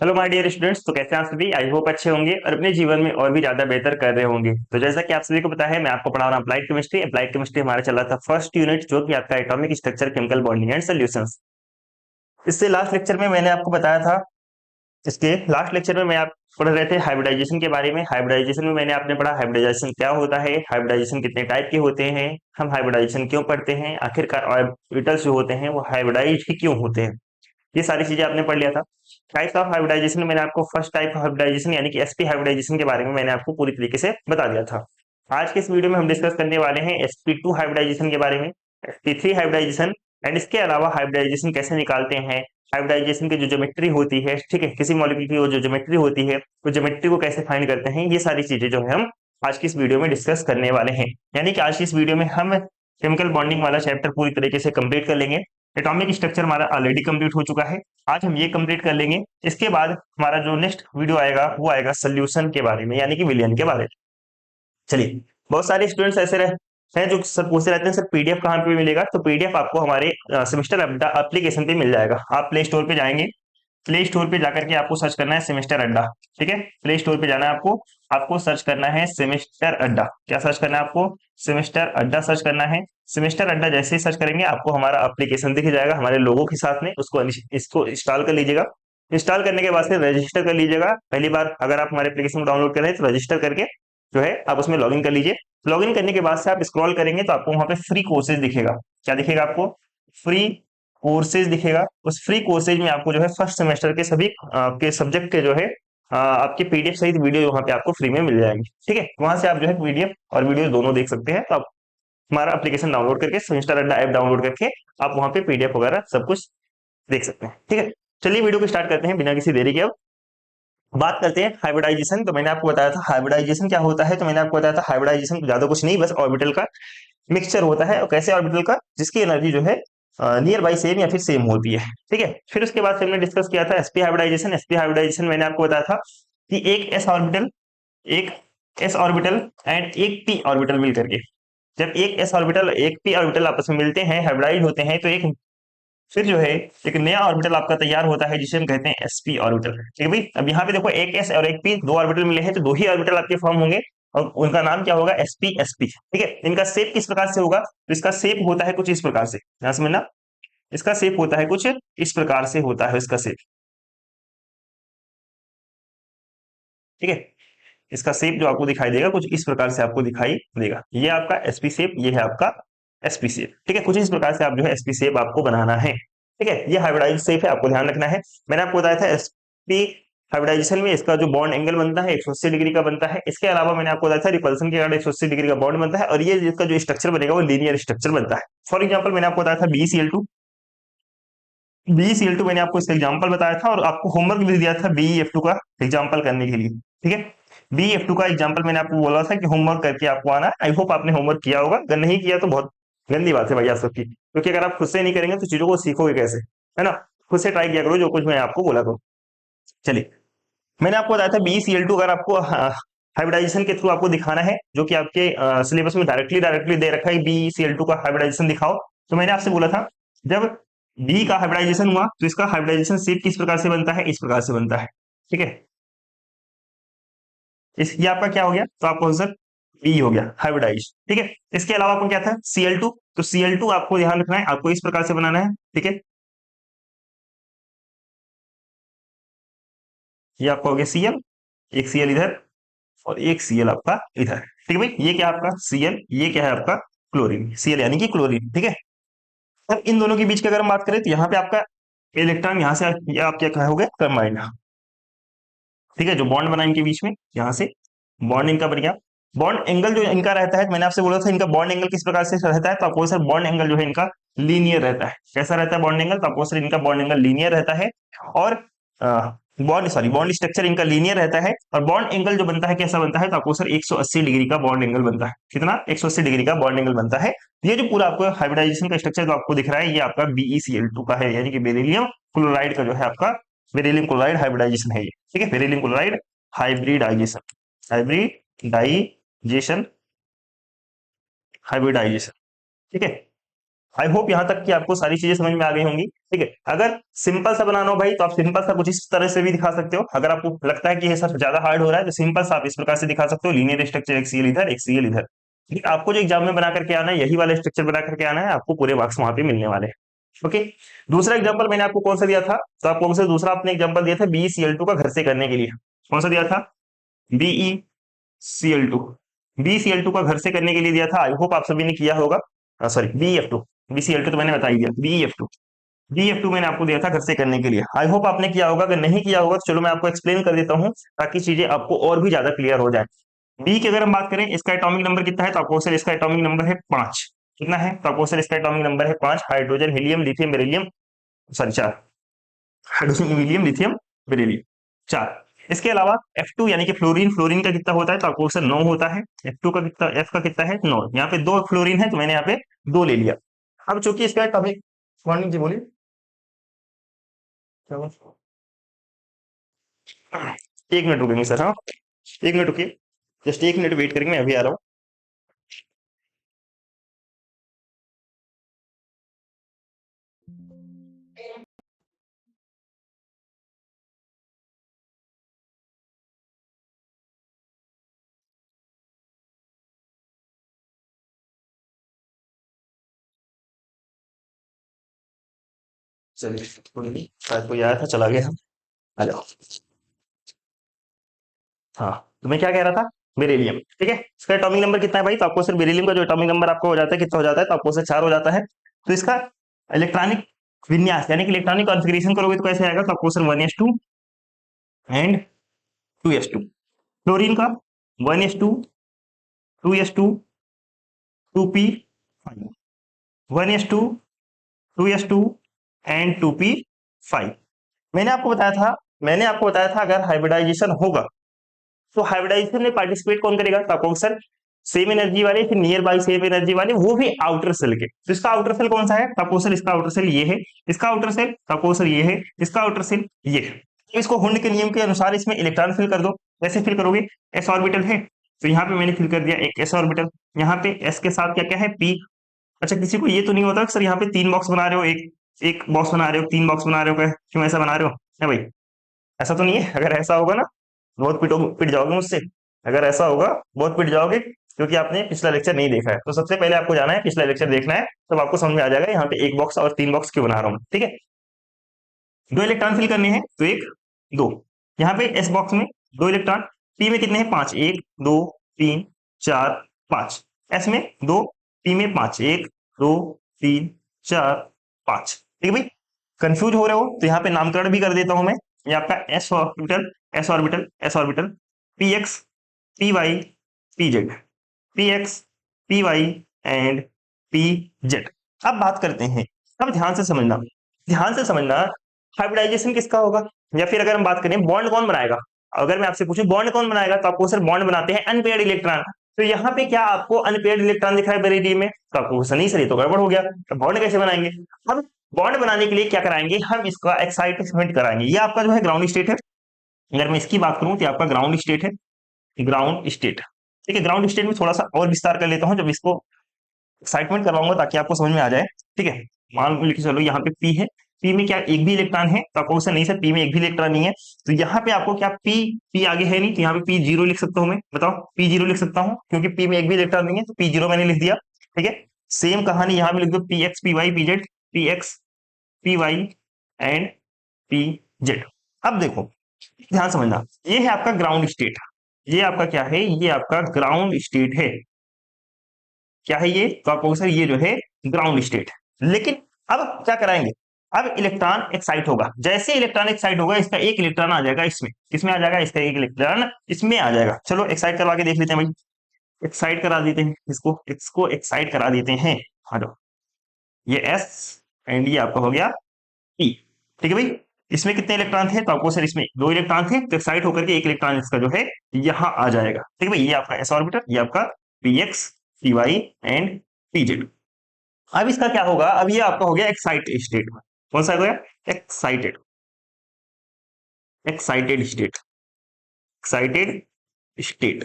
Hello my dear students. तो कैसे हैं आप सभी? आई होप अच्छे होंगे और अपने जीवन में और भी ज्यादा बेहतर कर रहे होंगे। तो जैसा कि आप सभी को पता है, मैं आपको पढ़ा रहा हूँ अप्लाइड केमिस्ट्री। अप्लाइड केमिस्ट्री हमारा चल रहा था फर्स्ट यूनिट, जो कि आपका atomic structure, chemical bonding and solutions. इससे लास्ट लेक्चर में मैंने आपको बताया था, इसके लास्ट लेक्चर में मैं आप पढ़ रहे थे हाइब्रिडाइजेशन के बारे में। हाइब्रिडाइजेशन में मैंने आपने पढ़ा हाइब्रिडाइजेशन क्या होता है, हाइब्रिडाइजेशन कितने टाइप के होते हैं, हम हाइब्रिडाइजेशन क्यों पढ़ते हैं, आखिरकार ऑर्बिटल्स जो होते हैं वो हाइब्रिडाइज ही क्यों होते हैं। ये सारी चीजें आपने पढ़ लिया था। टाइप्स ऑफ हाइब्रिडाइजेशन में मैंने आपको फर्स्ट टाइप ऑफ हाइब्रिडाइजेशन यानी कि एसपी हाइब्रिडाइजेशन के बारे में मैंने आपको पूरी तरीके से बता दिया था। आज के इस वीडियो में हम डिस्कस करने वाले हैं sp2 हाइब्रिडाइजेशन के बारे में, sp3 हाइब्रिडाइजेशन एंड इसके अलावा हाइब्रिडाइजेशन कैसे निकालते हैं, हाइब्रिडाइजेशन की जो ज्योमेट्री होती है, ठीक है, किसी मॉलिक्यूल की वो जो ज्योमेट्री होती है, वो ज्योमेट्री को कैसे फाइंड करते हैं, ये सारी चीजें जो है हम आज की इस वीडियो में डिस्कस करने वाले हैं। यानी कि आज की इस वीडियो में हम केमिकल बॉन्डिंग वाला चैप्टर पूरी तरीके से कंप्लीट कर लेंगे। एटॉमिक स्ट्रक्चर हमारा ऑलरेडी कंप्लीट हो चुका है, आज हम ये कंप्लीट कर लेंगे। इसके बाद हमारा जो नेक्स्ट वीडियो आएगा वो आएगा सोल्यूशन के बारे में, यानी कि विलयन के बारे में। चलिए, बहुत सारे स्टूडेंट्स ऐसे रहे हैं जो सर पूछते रहते हैं सर पीडीएफ कहाँ पे मिलेगा। तो पीडीएफ आपको हमारे सेमेस्टर एप्लीकेशन पे मिल जाएगा। आप प्ले स्टोर पे जाएंगे, प्ले स्टोर पे जाकर के आपको सर्च करना है सेमेस्टर अड्डा। ठीक है, प्ले स्टोर पे जाना है आपको, आपको सर्च करना है सेमेस्टर अड्डा। क्या सर्च करना है आपको? सेमेस्टर अड्डा सर्च करना है। सेमेस्टर अड्डा जैसे ही सर्च करेंगे आपको हमारा एप्लीकेशन दिख जाएगा हमारे लोगों के साथ में, उसको इसको इंस्टॉल कर लीजिएगा। इंस्टॉल करने के बाद से रजिस्टर कर लीजिएगा। पहली बार अगर आप हमारे एप्लीकेशन को डाउनलोड कर रहे हैं तो रजिस्टर करके जो है आप उसमें लॉगिन कर लीजिए। लॉगिन करने के बाद से आप स्क्रॉल करेंगे तो आपको वहां पे फ्री कोर्सेज दिखेगा। क्या दिखेगा आपको? फ्री कोर्सेज दिखेगा। उस फ्री कोर्सेज में आपको जो है फर्स्ट सेमेस्टर के सभी आपके सब्जेक्ट के जो है आपके पीडीएफ सहित वीडियो वहां पे आपको फ्री में मिल जाएंगे। ठीक है, वहां से आप जो है पीडीएफ और वीडियो दोनों देख सकते हैं। तो आप हमारा एप्लीकेशन डाउनलोड करके, सेमेस्टर अड्डा ऐप डाउनलोड करके आप वहां पे पीडीएफ वगैरह सब कुछ देख सकते हैं। ठीक है, चलिए वीडियो को स्टार्ट करते हैं बिना किसी देरी के। अब बात करते हैं हाइब्रिडाइजेशन। तो मैंने आपको बताया था हाइब्रिडाइजेशन क्या होता है। तो मैंने आपको बताया था हाइब्रिडाइजेशन ज्यादा कुछ नहीं, बस ऑर्बिटल का मिक्सचर होता है। और कैसे ऑर्बिटल का? जिसकी एनर्जी जो है नियर बाई सेम या फिर सेम होती है। ठीक है, फिर उसके बाद हमने डिस्कस किया था एसपी हाइब्रिडाइजेशन। एसपी हाइब्रिडाइजेशन मैंने आपको बताया था कि एक एस ऑर्बिटल एंड एक पी ऑर्बिटल मिल करके, जब एक एस ऑर्बिटल एक पी ऑर्बिटल आपस में मिलते हैं, हाइब्रिडाइज होते हैं, तो एक फिर जो है एक नया ऑर्बिटल आपका तैयार होता है जिसे हम कहते हैं एसपी ऑर्बिटल। ठीक है भाई, अब यहाँ पे देखो एक एस और एक पी दो ऑर्बिटल मिले हैं, तो दो ही ऑर्बिटल आपके फॉर्म होंगे और उनका नाम क्या होगा? SP SP. ठीक है, इनका शेप किस प्रकार से होगा? तो इसका शेप होता है कुछ इस प्रकार से, ध्यान समझना। इसका शेप होता है कुछ इस प्रकार से होता है इसका शेप। ठीक है, इसका शेप जो आपको दिखाई देगा कुछ इस प्रकार से आपको दिखाई देगा। ये आपका एसपी शेप, ये है आपका एसपी शेप। ठीक है, कुछ इस प्रकार से आप जो है एसपी शेप आपको बनाना है। ठीक है, ये हाइब्रिडाइज शेप है, आपको ध्यान रखना है। मैंने आपको बताया था एसपी हाइब्रिडाइजेशन में इसका जो बॉन्ड एंगल बनता है 180 डिग्री का बनता है। इसके अलावा मैंने आपको बताया था रिपल्सन के कारण 180 डिग्री का बॉन्ड बनता है, और ये इसका जो स्ट्रक्चर बनेगा वो लीनियर स्ट्रक्चर बनता है। फॉर एग्जाम्पल मैंने आपको बताया था BeCl2। BeCl2 मैंने आपको इसका एग्जाम्पल बताया था और आपको होमवर्क भी दिया था BeF2 का एग्जाम्पल करने के लिए। ठीक है, BeF2 का एग्जाम्पल मैंने आपको बोला था कि होमवर्क करके आपको आना है। आई होप आपने होमवर्क किया होगा, अगर नहीं किया तो बहुत गंदी बात है भाई आप सबकी, क्योंकि अगर आप खुद से नहीं करेंगे तो चीजों को सीखोगे कैसे, है ना। खुद से ट्राई किया करो जो कुछ मैं आपको बोला करूँ। चलिए, मैंने आपको बताया था BeCl2 अगर आपको हाइब्रिडाइजेशन के थ्रू आपको दिखाना है, जो कि आपके सिलेबस में डायरेक्टली डायरेक्टली दे रखा है BeCl2 का हाइब्रिडाइजेशन दिखाओ। तो मैंने आपसे बोला था जब बी का हाइब्रिडाइजेशन हुआ तो इसका हाइब्रिडाइजेशन शेप किस प्रकार से बनता है? इस प्रकार से बनता है। ठीक है, इस ये आपका क्या हो गया? तो आपका आंसर बी हो गया, हाइब्रिडाइज। ठीक है, इसके अलावा आपको क्या था? Cl2। तो Cl2 आपको ध्यान रखना है, आपको इस प्रकार से बनाना है। ठीक है, ये आपका हो गया Cl, एक Cl इधर और एक Cl आपका इधर। ठीक है भाई, ये क्या है आपका Cl, ये क्या है आपका क्लोरीन। Cl यानी कि क्लोरीन। ठीक है, अब इन दोनों के बीच की अगर हम बात करें तो यहाँ पे आपका इलेक्ट्रॉन यहाँ से ये आप क्या कहोगे? कंबाइंड। ठीक है, जो बॉन्ड बना इनके बीच में, यहाँ से बॉन्ड इनका बन गया। बॉन्ड एंगल जो इनका रहता है, मैंने आपसे बोला था इनका बॉन्ड एंगल किस प्रकार से रहता है। तो आपको सर बॉन्ड एंगल जो है इनका लीनियर रहता है। कैसा रहता है बॉन्ड एंगल? तो आपको सर इनका बॉन्ड एंगल लीनियर रहता है। और बॉन्ड स्ट्रक्चर इनका लीनियर रहता है, और बॉन्ड एंगल जो बनता है कैसा बनता है? तो आपको सर 180 डिग्री का बॉन्ड एंगल बनता है। कितना? 180 डिग्री का बॉन्ड एंगल बनता है। ये जो पूरा आपको हाइब्रिडाइजेशन का स्ट्रक्चर जो आपको दिख रहा है, ये आपका BeCl2 का है, यानी कि बेरिलियम क्लोराइड का जो है आपका बेरिलियम क्लोराइड हाइब्रिडाइजेशन है ये। ठीक है, beryllium chloride hybridisation, hybridisation, hybridisation. ठीक है, आई होप यहाँ तक कि आपको सारी चीजें समझ में आ गई होंगी। ठीक है, अगर सिंपल सा बनाना हो भाई तो आप सिंपल सा कुछ इस तरह से भी दिखा सकते हो। अगर आपको लगता है कि ये सब ज्यादा हार्ड हो रहा है तो सिंपल सा आप इस प्रकार से दिखा सकते हो, लीनियर स्ट्रक्चर, एक सीएल इधर एक सीएल इधर। ठीक है, आपको जो एग्जाम में बना करके आना है यही वाला स्ट्रक्चर बना करके आना है, आपको पूरे मार्क्स वहां पे मिलने वाले हैं। ओके, दूसरा एग्जाम्पल मैंने आपको कौन सा दिया था, तो आपको दूसरा आपने एग्जाम्पल दिया था BeCl2 का घर से करने के लिए। कौन सा दिया था? BeCl2। BeCl2 का घर से करने के लिए दिया था, आई होप आप सभी ने किया होगा। Sorry, BeF2। BeCl2 तो मैंने बता ही दिया, BeF2। BeF2 मैंने आपको दिया था घर से करने के लिए, आई होप आपने किया होगा। अगर नहीं किया होगा तो चलो मैं आपको एक्सप्लेन कर देता हूँ ताकि चीजें आपको और भी ज्यादा क्लियर हो जाए। बी की अगर हम बात करें, इसका एटॉमिक नंबर कितना है, तो आपको इसका एटॉमिक नंबर है 5। कितना है? तो आपको इसका एटॉमिक नंबर है 5। Hydrogen, helium, lithium, beryllium, sorry 4। Hydrogen, helium, lithium, beryllium, 4। इसके अलावा F2 यानी कि फ्लोरीन, फ्लोरीन का कितना होता है, तो आपको उससे 9 होता है। F2 का कितना, F का कितना है 9। यहाँ पे 2 फ्लोरीन है तो मैंने यहाँ पे 2 ले लिया। अब चूंकि इसका एटॉमिक, मॉर्निंग जी बोलिए क्या हुआ? एक मिनट रुकेंगे सर, हाँ, एक मिनट रुकिए, जस्ट एक मिनट वेट करेंगे, मैं अभी आ रहा हूँ। चलिए, कोई नहीं, शायद कोई आया था चला गया। आ जाओ। हाँ, तो मैं क्या कह रहा था, बेरिलियम। ठीक है, इसका एटॉमिक नंबर कितना है भाई, तो आपको सिर्फ बेरिलियम का जो एटॉमिक नंबर आपको हो जाता है, कितना हो जाता है, तो आपको से 4 हो जाता है। तो इसका इलेक्ट्रॉनिक विन्यास यानी कि इलेक्ट्रॉनिक कॉन्फ़िगरेशन करोगे तो कैसे आएगा, तो आपको सिर्फ 1s2 एंड 2s2। क्लोरीन का 1s2, 2s2, 2p5, 1s2, 2s2 and 2p5। मैंने आपको बताया था अगर हाइब्रिडाइजेशन होगा तो हाइब्रिडाइजेशन में पार्टिसिपेट कौन करेगा, तो आपको सर सेम एनर्जी वाले, फिर नियर बाई सेम एनर्जी वाले, वो भी आउटर सेल के। तो इसका आउटर सेल कौन सा है, तो सर इसका आउटर सेल ये है। इसका आउटर सेल तो सर ये है। इसका आउटर सेल ये है। तो इसको हुंड के नियम के अनुसार इसमें इलेक्ट्रॉन फिल कर दो। कैसे फिल करोगे, एस ऑर्बिटल है तो यहाँ पे मैंने फिल कर दिया एक एस ऑर्बिटल। यहाँ पे एस के साथ क्या क्या है, पी। अच्छा, किसी को ये तो नहीं होता कि सर यहाँ पे 3 बॉक्स बना रहे हो, एक एक बॉक्स बना रहे हो, 3 बॉक्स बना रहे हो, क्यों ऐसा बना रहे हो, है भाई? ऐसा तो नहीं है? अगर ऐसा होगा ना बहुत पिट जाओगे मुझसे। अगर ऐसा होगा बहुत पिट जाओगे, क्योंकि आपने पिछला लेक्चर नहीं देखा है। तो सबसे पहले आपको जाना है पिछला लेक्चर देखना है, तब आपको समझ में आ जाएगा यहाँ पे एक बॉक्स और 3 बॉक्स क्यों बना रहा हूँ। ठीक है, 2 इलेक्ट्रॉन फिल करने हैं तो एक, दो। यहाँ पे एस बॉक्स में 2 इलेक्ट्रॉन। पी में कितने हैं, 5, 1, 2, 3, 4, 5। एस में 2, पी में 5, 1, 2, 3, 4, 5। ठीक है भाई, कंफ्यूज हो रहे हो तो यहाँ पे नामकरण भी कर देता हूं मैं। ये आपका s orbital, s orbital, s orbital, p x, P Y, P Z, P x, P Y and P Z. अब बात करते हैं, अब ध्यान से समझना हाइब्रिडाइजेशन किसका होगा, या फिर अगर हम बात करें बॉन्ड कौन बनाएगा। अगर मैं आपसे पूछूं बॉन्ड कौन बनाएगा, तो आपको सिर्फ बॉन्ड बनाते हैं अनपेयर्ड इलेक्ट्रॉन। तो यहाँ पे क्या आपको अनपेयर्ड इलेक्ट्रॉन दिख रहा है बेरिलियम में, तो आपको नहीं सर ये तो गड़बड़ हो गया, तो बॉन्ड कैसे बनाएंगे। हम बॉन्ड बनाने के लिए क्या कराएंगे, हम इसका एक्साइटमेंट कराएंगे। ये आपका जो है ग्राउंड स्टेट है। अगर मैं इसकी बात करूं तो आपका ग्राउंड स्टेट है, ग्राउंड स्टेट। ठीक है, ग्राउंड स्टेट में थोड़ा सा और विस्तार कर लेता हूं जब इसको एक्साइटमेंट करवाऊंगा ताकि आपको समझ में आ जाए। ठीक है, मान लीजिए चलो यहाँ पे पी है, पी में क्या एक भी इलेक्ट्रॉन है, तो आपको नहीं सर पी में एक भी इलेक्ट्रॉन नहीं है। तो यहाँ पे आपको क्या पी, पी आगे है नहीं, तो यहाँ पे पी जीरो लिख सकता हूँ मैं, बताओ पी जीरो लिख सकता हूँ क्योंकि पी में एक भी इलेक्ट्रॉन नहीं है, तो पी जीरो मैंने लिख दिया। ठीक है, सेम कहानी यहाँ पे लिख दो, P x, P Y, P Z, P x, P Y and P Z. अब देखो, ध्यान समझना, ये है आपका ग्राउंड स्टेट। ये आपका क्या है, ये आपका ग्राउंड स्टेट है। क्या है ये, तो आपको सर ये जो है ग्राउंड स्टेट है। लेकिन अब क्या कराएंगे, अब इलेक्ट्रॉन एक्साइट होगा। जैसे इलेक्ट्रॉन एक्साइट होगा, इसका एक इलेक्ट्रॉन आ जाएगा इसमें, किसमें आ जाएगा, इसका एक इलेक्ट्रॉन इसमें आ जाएगा। चलो एक्साइट करवा के देख लेते हैं भाई, एक्साइट करा देते हैं इसको, इसको एक्साइट करा देते हैं। आ जाओ, ये एस एंड ये आपका हो गया ई। ठीक है भाई, इसमें कितने इलेक्ट्रॉन थे, तो आपको सर इसमें 2 इलेक्ट्रॉन थे, तो एक्साइट होकर के एक इलेक्ट्रॉन इसका जो है यहाँ आ जाएगा। ठीक है भाई, ये आपका एस ऑर्बिटल, ये आपका P x, P Y and P Z. अब इसका क्या होगा, अब ये आपका हो गया एक्साइटेड स्टेट में। कौन सा हो गया, excited, excited state, excited state.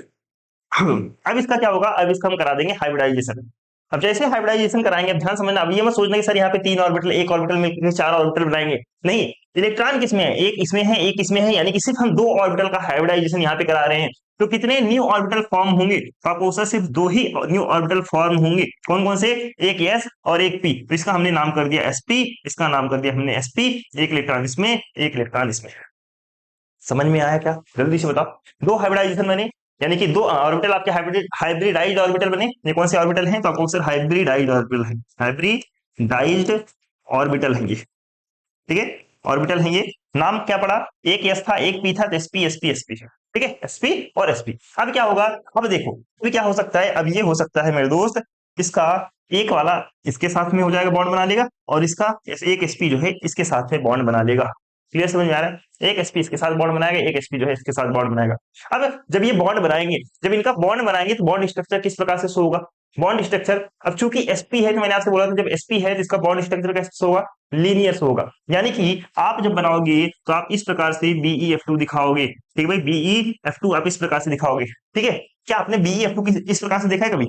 अब इसका क्या होगा, अब इसका हम करा देंगे हाइब्रिडाइजेशन। अब जैसे हाइब्रिडाइजेशन कराएंगे, अब ध्यान समझना, अब ये मत सोचना कि सर यहाँ पे 3 ऑर्बिटल, एक ऑर्बिटल मिलकर 4 ऑर्बिटल बनाएंगे, नहीं। इलेक्ट्रॉन किसमें है, एक इसमें है, एक इसमें है, यानी कि सिर्फ हम 2 ऑर्बिटल का हाइब्रिडाइजेशन यहाँ पे करा रहे हैं। तो कितने न्यू ऑर्बिटल फॉर्म होंगे, तो आपको उससे सिर्फ 2 ही न्यू ऑर्बिटल फॉर्म होंगे। कौन कौन से, एक एस और एक पी। तो इसका हमने नाम कर दिया एसपी, इसका नाम कर दिया हमने एसपी। एक इलेक्ट्रॉन इसमें, एक इलेक्ट्रॉन इसमें। समझ में आया क्या, जल्दी से बताओ। 2 हाइब्रिडाइजेशन बने, यानी कि 2 ऑर्बिटल आपके हाइब्रिडाइज्ड ऑर्बिटल बने। ये कौन से ऑर्बिटल हैं, तो आपको सर हाइब्रिडाइज्ड ऑर्बिटल है, हाइब्रिडाइज्ड ऑर्बिटल है ये, ठीक है, ऑर्बिटल है ये। नाम क्या पड़ा, एक एस था, एक पी था, तो एसपी एसपी एसपी, ठीक है, एसपी और एसपी। अब क्या होगा, अब देखो, अब क्या हो सकता है, अब ये हो सकता है मेरे दोस्त, इसका एक वाला इसके साथ में हो जाएगा, बॉन्ड बना लेगा, और इसका एक एसपी जो है इसके साथ में बॉन्ड बना लेगा। क्लियर, समझ में आ रहा है, एक एसपी इसके साथ बॉन्ड बनाएगा, एक एसपी जो है इसके साथ बॉन्ड बनाएगा। अब जब ये बॉन्ड बनाएंगे, जब इनका बॉन्ड बनाएंगे, तो बॉन्ड स्ट्रक्चर किस प्रकार से शो होगा, बॉन्ड स्ट्रक्चर, अब चूंकि एसपी है, तो मैंने आपसे बोला था, जब एसपी है तो इसका बॉन्ड स्ट्रक्चर कैसे शो होगा, लीनियर शो होगा। यानी कि आप जब बनाओगे तो आप इस प्रकार से BeF2 दिखाओगे, ठीक है भाई, BeF2 आप इस प्रकार से दिखाओगे, ठीक है। क्या आपने BeF2 इस प्रकार से देखा है कभी,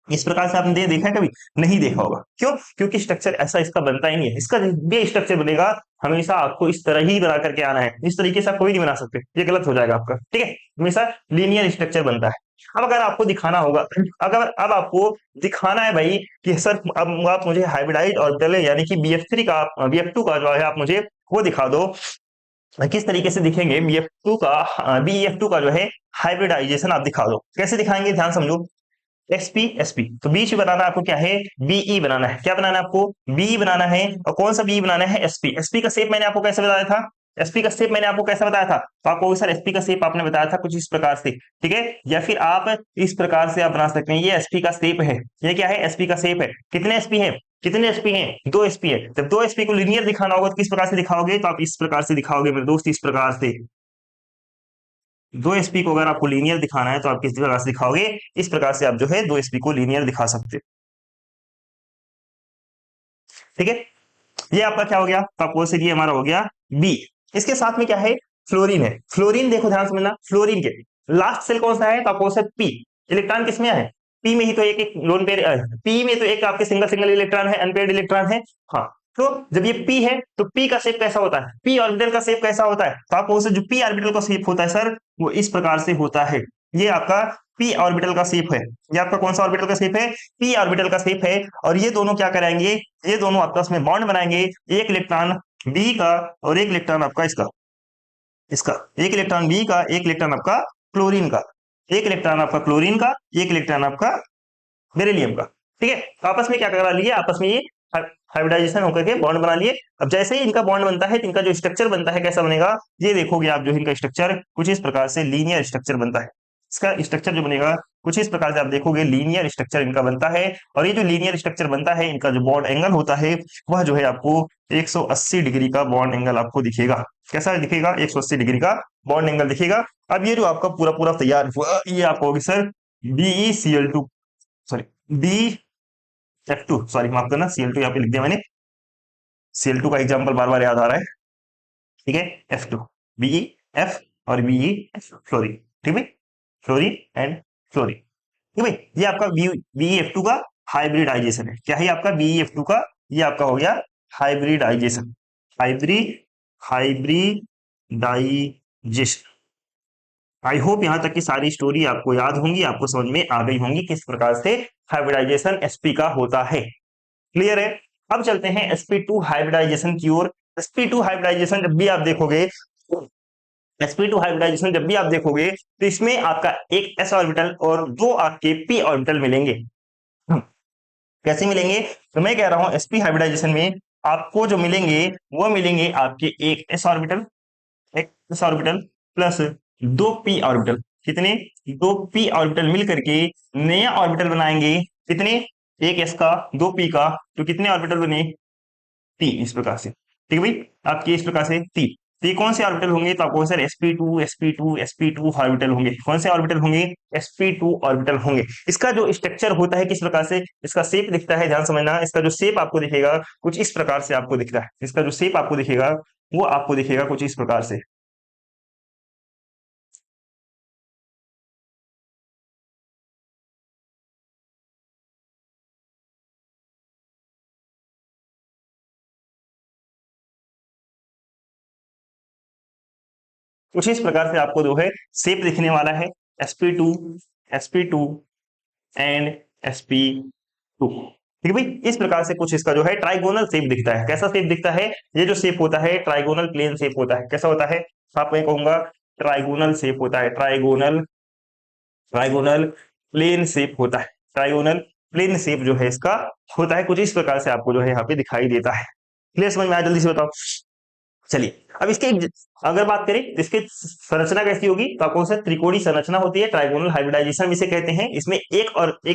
इस प्रकार से आपने देखा है कभी, नहीं देखा होगा, क्यों, क्योंकि स्ट्रक्चर ऐसा इसका बनता ही नहीं है। इसका भी स्ट्रक्चर बनेगा, हमेशा आपको इस तरह ही बना करके आना है, इस तरीके से आप कोई नहीं बना सकते, ये गलत हो जाएगा आपका, ठीक है। हमेशा लीनियर स्ट्रक्चर बनता है। अब अगर आपको दिखाना होगा, अगर अब आपको दिखाना है भाई कि सर अब आप मुझे हाइब्रिडाइज्ड ऑर्बिटल यानी कि BF3 का, BF2 का जो है आप मुझे वो दिखा दो, किस तरीके से दिखेंगे BF2 का जो है हाइब्रिडाइजेशन आप दिखा दो। कैसे दिखाएंगे, ध्यान समझो, एसपी एसपी, तो बीच में बनाना आपको क्या है, बीई बनाना है। क्या बनाना है आपको, बीई बनाना है। और कौन सा बीई बनाना है, एसपी। एसपी का शेप मैंने आपको कैसे बताया था, एसपी का शेप मैंने आपको कैसे बताया था, तो आपको सर एसपी का शेप आपने बताया था कुछ इस प्रकार से, ठीक है। या फिर आप इस प्रकार से आप बना सकते हैं, ये एसपी का शेप है, ये क्या है, एसपी का शेप है। कितने एसपी है, कितने एसपी हैं, 2 एसपी है। जब 2 एसपी को लीनियर दिखाना होगा तो किस प्रकार से दिखाओगे, तो आप इस प्रकार से दिखाओगे मेरे दोस्त, इस प्रकार से। 2 एसपी को अगर आपको लीनियर दिखाना है तो आप किस प्रकार से दिखाओगे, इस प्रकार से आप जो है 2 एसपी को लीनियर दिखा सकते हो, ठीक है। ये आपका क्या हो गया, तो आपको से ये हमारा हो गया बी। इसके साथ में क्या है, फ्लोरीन है। फ्लोरीन देखो ध्यान समझना, फ्लोरीन के लास्ट सेल कौन सा है, तो आपको से पी। इलेक्ट्रॉन किसमें है, पी में ही तो एक एक लोन पेयर, पी में तो एक आपके सिंगल सिंगल इलेक्ट्रॉन है, अनपेयर्ड इलेक्ट्रॉन है। हाँ, तो जब ये पी है तो पी का शेप कैसा होता है, पी ऑर्बिटल का शेप कैसा होता है, तो आपको जो पी ऑर्बिटल का शेप होता है सर, वो इस प्रकार से होता है। ये आपका पी ऑर्बिटल का शेप है। ये आपका कौन सा ऑर्बिटल का शेप है, पी ऑर्बिटल का शेप है। और ये दोनों क्या कराएंगे, ये दोनों आपस में बॉन्ड बनाएंगे, एक इलेक्ट्रॉन बी का और एक इलेक्ट्रॉन आपका इसका, इसका एक इलेक्ट्रॉन बी का, एक इलेक्ट्रॉन आपका क्लोरीन का, एक इलेक्ट्रॉन आपका क्लोरीन का, एक इलेक्ट्रॉन आपका बेरिलियम का, ठीक है। तो आपस में क्या करा लिए, आपस में ये हाइब्रिडाइजेशन होकर के बॉन्ड बना लिए। अब जैसे ही इनका बॉन्ड बनता है तो इनका जो स्ट्रक्चर बनता है कैसा बनेगा, ये देखोगे आप, जो इनका स्ट्रक्चर कुछ इस प्रकार से लीनियर स्ट्रक्चर बनता है। इसका स्ट्रक्चर जो बनेगा कुछ इस प्रकार से आप देखोगे, लीनियर स्ट्रक्चर इनका बनता है। और ये जो लीनियर स्ट्रक्चर बनता है, इनका जो बॉन्ड एंगल होता है वह जो है आपको 180 डिग्री का बॉन्ड एंगल आपको दिखेगा। कैसा दिखेगा, 180 डिग्री का बॉन्ड एंगल दिखेगा। अब ये जो आपका पूरा पूरा तैयार हुआ, ये आपको होगी sir BeCl2, sorry BF2, sorry माफ करना, Cl2 यहाँ पे लिख दिया मैंने, Cl2 का एग्जांपल बार बार याद आ रहा है, ठीक है। F2, BeF और BeF, फ्लोरीन, ठीक है, फ्लोरीन एंड फ्लोरीन, ठीक है। ये आपका BeF2 का हाइब्रिडाइजेशन है। क्या है आपका BeF2 का, ये आपका हो गया हाइब्रिडाइजेशन, हाइब्रिडाइजेशन। आई होप यहां तक की सारी स्टोरी आपको याद होंगी, आपको समझ में आ गई होंगी किस प्रकार से हाइब्रिडाइजेशन एसपी का होता है। क्लियर है। अब चलते हैं sp2 हाइब्रिडाइजेशन की ओर। sp2 हाइब्रिडाइजेशन जब भी आप देखोगे, sp2 हाइब्रिडाइजेशन जब भी आप देखोगे तो इसमें आपका एक s ऑर्बिटल और 2 आपके p ऑर्बिटल मिलेंगे। कैसे मिलेंगे, तो मैं कह रहा हूं sp हाइब्रिडाइजेशन में आपको जो मिलेंगे वो मिलेंगे आपके एक s ऑर्बिटल, एक s orbital plus 2 p orbital. कितने, 2 p ऑर्बिटल मिल करके नया ऑर्बिटल बनाएंगे। कितने, एक s का, 2 p का, तो कितने ऑर्बिटल बने, 3, इस प्रकार से, ठीक है भाई। आपके इस प्रकार से 3। तो ये कौन से ऑर्बिटल होंगे, तो आपको सर sp2 ऑर्बिटल होंगे। कौन से ऑर्बिटल होंगे, sp2 ऑर्बिटल होंगे। इसका जो स्ट्रक्चर होता है किस प्रकार से, इसका शेप दिखता है, ध्यान समझना। इसका जो शेप आपको दिखेगा कुछ इस प्रकार से आपको दिखता है, इसका जो शेप आपको दिखेगा वो आपको दिखेगा कुछ इस प्रकार से। कुछ इस प्रकार से आपको जो है शेप दिखने वाला है, sp2 sp2 एंड sp2। ठीक है भाई, इस प्रकार से कुछ इसका जो है ट्राइगोनल शेप दिखता है। कैसा शेप दिखता है? ये जो शेप होता है ट्राइगोनल प्लेन शेप होता है। कैसा होता है? आप मैं कहूंगा ट्राइगोनल शेप होता है, ट्राइगोनल ट्राइगोनल प्लेन शेप होता है। ट्राइगोनल प्लेन शेप जो है इसका होता है, कुछ इस प्रकार से आपको जो है यहाँ पे दिखाई देता है। क्लियर समझ में आया? जल्दी से बताओ। चलिए अब इसके अगर बात करें तो इसकी संरचना कैसी होगी, तो आपको से त्रिकोणीय संरचना होती है, ट्राइगोनल हाइब्रिडाइजेशन इसे कहते हैं। इसमें एक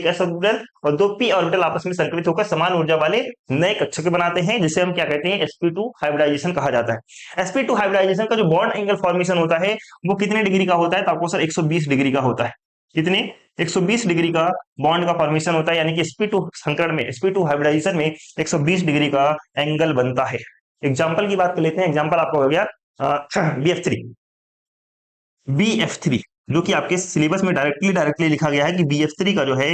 s ऑर्बिटल और दो p ऑर्बिटल आपस में संकलित होकर समान ऊर्जा वाले नए कक्षक बनाते हैं, जिसे हम क्या कहते हैं? sp2 हाइब्रिडाइजेशन कहा जाता है। sp2 हाइब्रिडाइजेशन का जो बॉन्ड एंगल फॉर्मेशन होता है वो कितने डिग्री का होता है? तो आपको सर 120 डिग्री का होता है। कितने? 120 डिग्री का बॉन्ड का फॉर्मेशन होता है, यानी कि sp2 संकरण में, sp2 हाइब्रिडाइजेशन में 120 डिग्री का एंगल बनता है। एग्जाम्पल की बात कर लेते हैं। एग्जाम्पल आपका हो गया BF3 जो कि आपके सिलेबस में डायरेक्टली लिखा गया है कि BF3 का जो है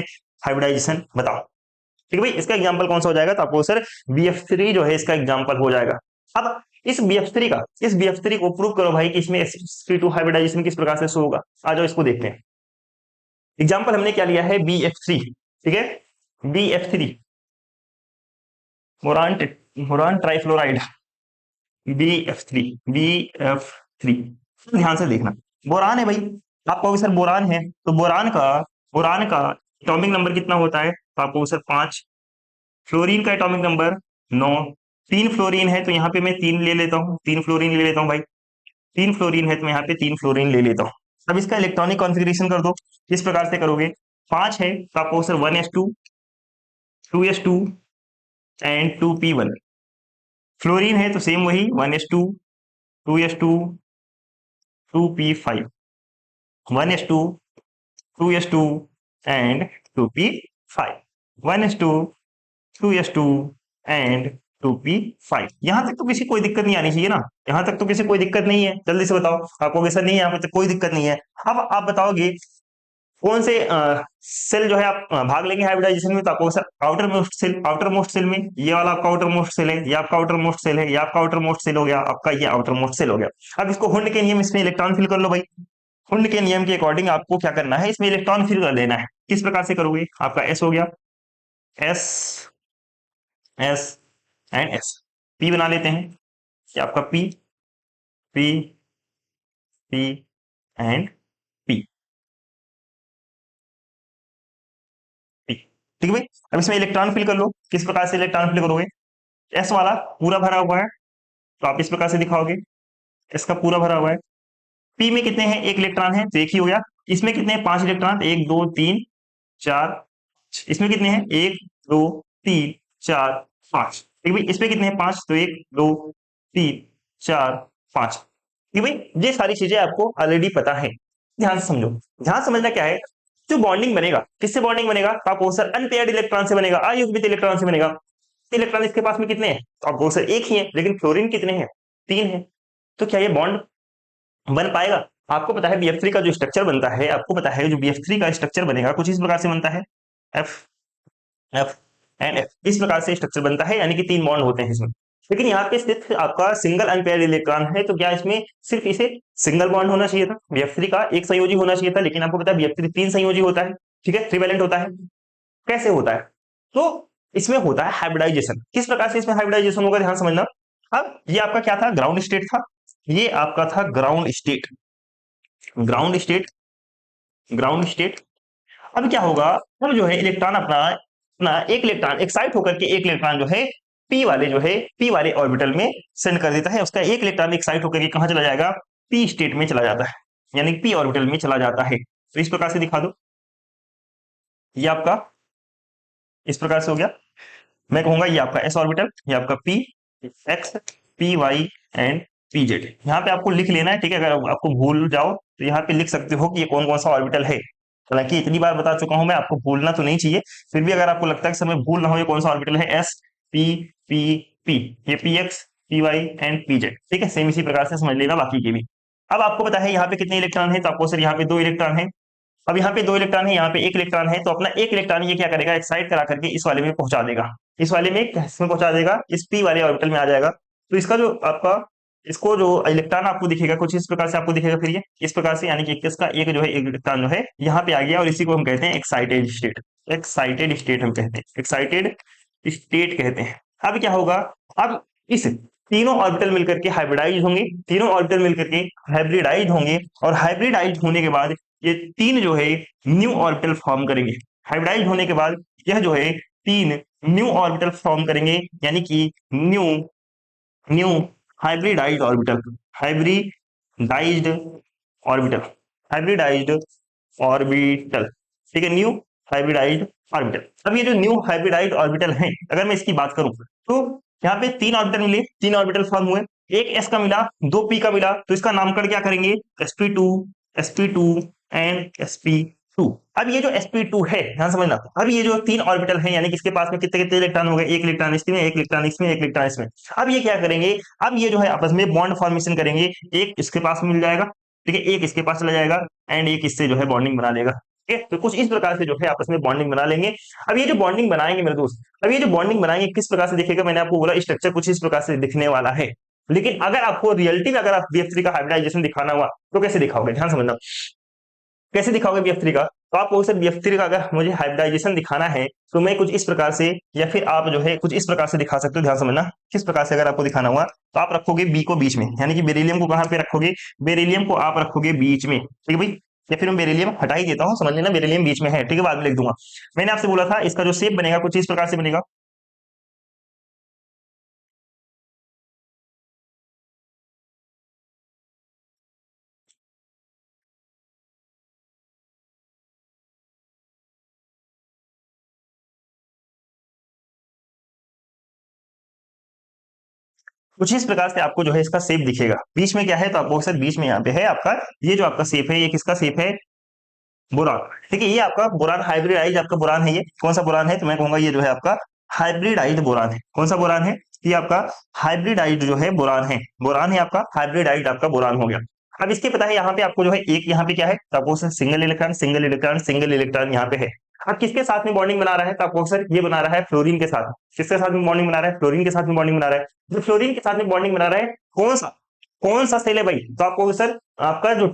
हाइब्रिडाइजेशन बताओ। ठीक है भाई, इसका एग्जाम्पल कौन सा हो जाएगा? तो आपको सर BF3 जो है इसका एग्जाम्पल हो जाएगा। अब इस BF3 को प्रूव करो भाई कि इसमें sp2 हाइब्रिडाइजेशन किस प्रकार से शो होगा। आ जाओ इसको देखते हैं। एग्जाम्पल हमने क्या लिया है? BF3। ठीक है, BF3 बोरान ट्राइफ्लोराइड, BF3 ध्यान से देखना। बोरान है भाई, आप कहोगे सर बोरान है, तो बोरान का एटॉमिक नंबर कितना होता है? तो आप कहोगे सर 5। फ्लोरीन का एटॉमिक नंबर 9। 3 फ्लोरीन है तो यहाँ पे मैं 3 ले लेता हूँ, 3 फ्लोरीन ले लेता हूँ भाई। 3 फ्लोरीन है तो मैं यहाँ पे 3 फ्लोरीन ले लेता हूँ। अब इसका इलेक्ट्रॉनिक कॉन्फ़िगरेशन कर दो। किस प्रकार से करोगे? 5 है तो आप कहोगे sir 1s2 2s2 and 2p1। Fluorine है तो सेम वही 1s2 2s2 2p5, 1s2 2s2 and 2p5, 1s2 2s2 and 2p5। यहां तक तो किसी कोई दिक्कत नहीं आनी चाहिए ना? यहां तक तो किसी कोई दिक्कत नहीं है। जल्दी से बताओ। आपको कैसा नहीं है? यहाँ पे तो कोई दिक्कत नहीं है। अब आप बताओगे कौन से सेल जो है आप भाग लेंगे हाइब्रिडाइजेशन में? तो आपको सर आउटर मोस्ट सेल में, ये वाला आपका आउटर मोस्ट सेल है, ये आपका आउटर मोस्ट सेल है, ये आपका आउटर मोस्ट सेल हो गया, आपका ये आउटर मोस्ट सेल हो गया। अब इसको हुंड के नियम, इसमें इलेक्ट्रॉन फिल कर लो भाई। हुंड के नियम के अकॉर्डिंग आपको क्या करना है? इसमें इलेक्ट्रॉन फिल कर देना है। किस प्रकार से करोगे? आपका एस हो गया, S S and S. P बना लेते हैं, ये आपका P P P and P. ठीक है भाई, अब इसमें इलेक्ट्रॉन फिल कर लो। किस प्रकार से इलेक्ट्रॉन फिल करोगे? एस वाला पूरा भरा हुआ है तो आप इस प्रकार से दिखाओगे, इसका पूरा भरा हुआ है। पी में कितने हैं? एक इलेक्ट्रॉन है तो एक ही हो गया। इसमें कितने हैं? 5 इलेक्ट्रॉन, 1 2 3 4। इसमें कितने हैं? 1 2 3 4 5। ठीक है भाई, इसमें कितने हैं? 5, तो 1 2 3 4 5। ठीक है भाई, ये सारी चीजें आपको ऑलरेडी पता है। ध्यान से समझो। ध्यान समझना क्या है, जो बॉन्डिंग बनेगा, किससे बॉन्डिंग बनेगा? तो आप सर अनपेयर्ड इलेक्ट्रॉन से बनेगा, अयुग्मित इलेक्ट्रॉन से बनेगा। इलेक्ट्रॉन इसके पास में कितने हैं? तो आप सर एक ही है, लेकिन फ्लोरीन कितने हैं? 3 है। तो क्या ये बॉन्ड बन पाएगा? आपको पता है BF3 का जो स्ट्रक्चर बनता है, आपको पता है जो BF3 का स्ट्रक्चर बनेगा कुछ इस प्रकार से बनता है, एफ एफ एंड एफ। इस प्रकार से स्ट्रक्चर बनता है, यानी कि 3 बॉन्ड होते हैं इसमें। लेकिन यहाँ पे सिर्फ आपका सिंगल अनपेयर्ड इलेक्ट्रॉन है, तो क्या इसमें सिर्फ इसे सिंगल बॉन्ड होना चाहिए था? BF3 का एक संयोजी होना चाहिए था, लेकिन आपको पता है BF3 3 संयोजी होता है। ठीक है, ट्रिवेलेंट होता है। कैसे होता है? तो इसमें होता है हाइब्रिडाइजेशन। किस प्रकार से इसमें हाइब्रिडाइजेशन होगा? ध्यान समझना। अब ये आपका क्या था? ग्राउंड स्टेट था। ये आपका था ground state, ground state, ground state. अब क्या होगा? अब जो है इलेक्ट्रॉन अपना अपना एक इलेक्ट्रॉन एक्साइट होकर के एक इलेक्ट्रॉन जो है पी वाले जो है पी वाले ऑर्बिटल में सेंड कर देता है। उसका एक इलेक्ट्रॉन एक्साइट होकर के कहां चला जाएगा? पी स्टेट में चला जाता है, यानी पी ऑर्बिटल में चला जाता है। तो इस प्रकार से दिखा दो। ये आपका इस प्रकार से हो गया। मैं कहूंगा ये आपका एस ऑर्बिटल, ये आपका P x P Y and P Z. यहाँ पे आपको लिख लेना है। ठीक है, अगर आपको भूल जाओ तो यहाँ पे लिख सकते हो कि ये कौन कौन सा ऑर्बिटल है। हालांकि इतनी बार बता चुका हूं मैं, आपको भूलना तो नहीं चाहिए। फिर भी अगर आपको लगता है कि समय भूल ना हो, ये कौन सा ऑर्बिटल है? एस पी पी पी, ये P x P Y and P Z. ठीक है, सेम इसी प्रकार से समझ लेना बाकी के भी। अब आपको पता है यहाँ पे कितने इलेक्ट्रॉन है, तो आपको सर यहाँ पे 2 इलेक्ट्रॉन है। अब यहाँ पे 2 इलेक्ट्रॉन है, यहाँ पे 1 इलेक्ट्रॉन है, तो अपना 1 इलेक्ट्रॉन ये क्या करेगा? एक्साइट करा करके इस वाले में पहुंचा देगा। इस वाले में किसमें पहुंचा देगा? इस पी वाले ऑर्बिटल में आ जाएगा। तो इसका जो आपका इसको जो इलेक्ट्रॉन आपको दिखेगा कुछ इस प्रकार से आपको दिखेगा, फिर ये इस प्रकार से, यानी कि किसका एक जो है एक इलेक्ट्रॉन जो है यहाँ पे आ गया, और इसी को हम कहते हैं एक्साइटेड स्टेट। एक्साइटेड स्टेट हम कहते हैं, एक्साइटेड स्टेट कहते हैं। अब क्या होगा, अब इस तीनों ऑर्बिटल मिलकर के हाइब्रिडाइज होंगे, तीनों ऑर्बिटल मिलकर के हाइब्रिडाइज होंगे, और हाइब्रिडाइज होने के बाद ये तीन जो है न्यू ऑर्बिटल फॉर्म करेंगे। हाइब्रिडाइज होने के बाद यह जो है तीन न्यू ऑर्बिटल फॉर्म करेंगे, यानी कि new new hybridised orbital, hybridised orbital, hybridised orbital, ठीक है, न्यू हाइब्रिडाइज्ड ऑर्बिटल। अब ये जो न्यू हाइब्रिडाइज्ड ऑर्बिटल हैं, अगर मैं इसकी बात करूं तो यहाँ पे तीन ऑर्बिटल मिले, तीन ऑर्बिटल फॉर्म हुए, एक एस का मिला, दो पी का मिला, तो इसका नामकरण क्या करेंगे, sp2, sp2 एंड sp2। अब ये जो sp2 है, ध्यान समझना, अब ये जो तीन ऑर्बिटल हैं, यानी कि इसके पास में कितने कितने इलेक्ट्रॉन हो गए, एक इलेक्ट्रॉन इसमें, एक इलेक्ट्रॉन इसमें, एक इलेक्ट्रॉन इसमें। अब ये क्या करेंगे, अब ये जो है आपस में बॉन्ड फॉर्मेशन करेंगे, एक इसके पास मिल जाएगा, ठीक है, एक इसके पास चला जाएगा, एंड एक इससे जो है बॉन्डिंग बना लेगा, ठीक है। तो कुछ इस प्रकार से जो है आपस में बॉन्डिंग बना लेंगे। अब ये जो बॉन्डिंग बनाएंगे मेरे दोस्त, अब ये जो बॉन्डिंग बनाएंगे किस प्रकार से दिखेगा, मैंने आपको बोला स्ट्रक्चर कुछ इस प्रकार से दिखने वाला है। लेकिन अगर आपको रियलिटी में अगर आप BF3 का हाइब्रिडाइजेशन दिखाना हुआ तो कैसे दिखाओगे, ध्यान समझना, कैसे दिखाओगे BF3 का, तो आपको सर BF3 का अगर मुझे हाइब्रिडाइजेशन दिखाना है तो मैं कुछ इस प्रकार से, या फिर आप जो है कुछ इस प्रकार से दिखा सकते हो, ध्यान समझना, किस प्रकार से अगर आपको दिखाना हुआ तो आप रखोगे बी को बीच में, यानी कि बेरिलियम को कहां पे रखोगे, बेरिलियम को आप रखोगे बीच में, ठीक है भाई, या फिर मैं बेरिलियम हटा ही देता हूं, समझ लेना बेरिलियम बीच में है, ठीक है, बाद में लिख दूंगा। मैंने आपसे बोला था इसका जो शेप बनेगा कुछ इस प्रकार से बनेगा, कुछ इस प्रकार से आपको जो है इसका शेप दिखेगा। बीच में क्या है, तो आपको सर बीच में यहाँ पे है आपका ये जो आपका शेप है, ये किसका शेप है, बोरान, ठीक है, ये आपका बोरान हाइब्रिडाइज आपका बोरान है। ये कौन सा बोरान है, तो मैं कहूंगा ये जो है आपका हाइब्रिडाइज्ड बोरान है। कौन सा बोरान है, ये आपका हाइब्रिडाइज्ड जो है बोरान है, बोरान है आपका हाइब्रिडाइज्ड आपका बोरान हो गया। अब इसके पता है यहाँ पे आपको जो है एक यहाँ पे क्या है, तो आपको single electron single electron single electron यहाँ पे है। अब किसके साथ में बॉन्डिंग बना रहा है, तो आपको सर ये बना रहा है फ्लोरीन के साथ। किसके साथ में बॉन्डिंग बना रहा है, फ्लोरीन के साथ में बॉन्डिंग बना रहा है। जो फ्लोरीन के साथ में बॉन्डिंग बना रहा है, कौन सा सेल है भाई, तो आपको सर आपका जो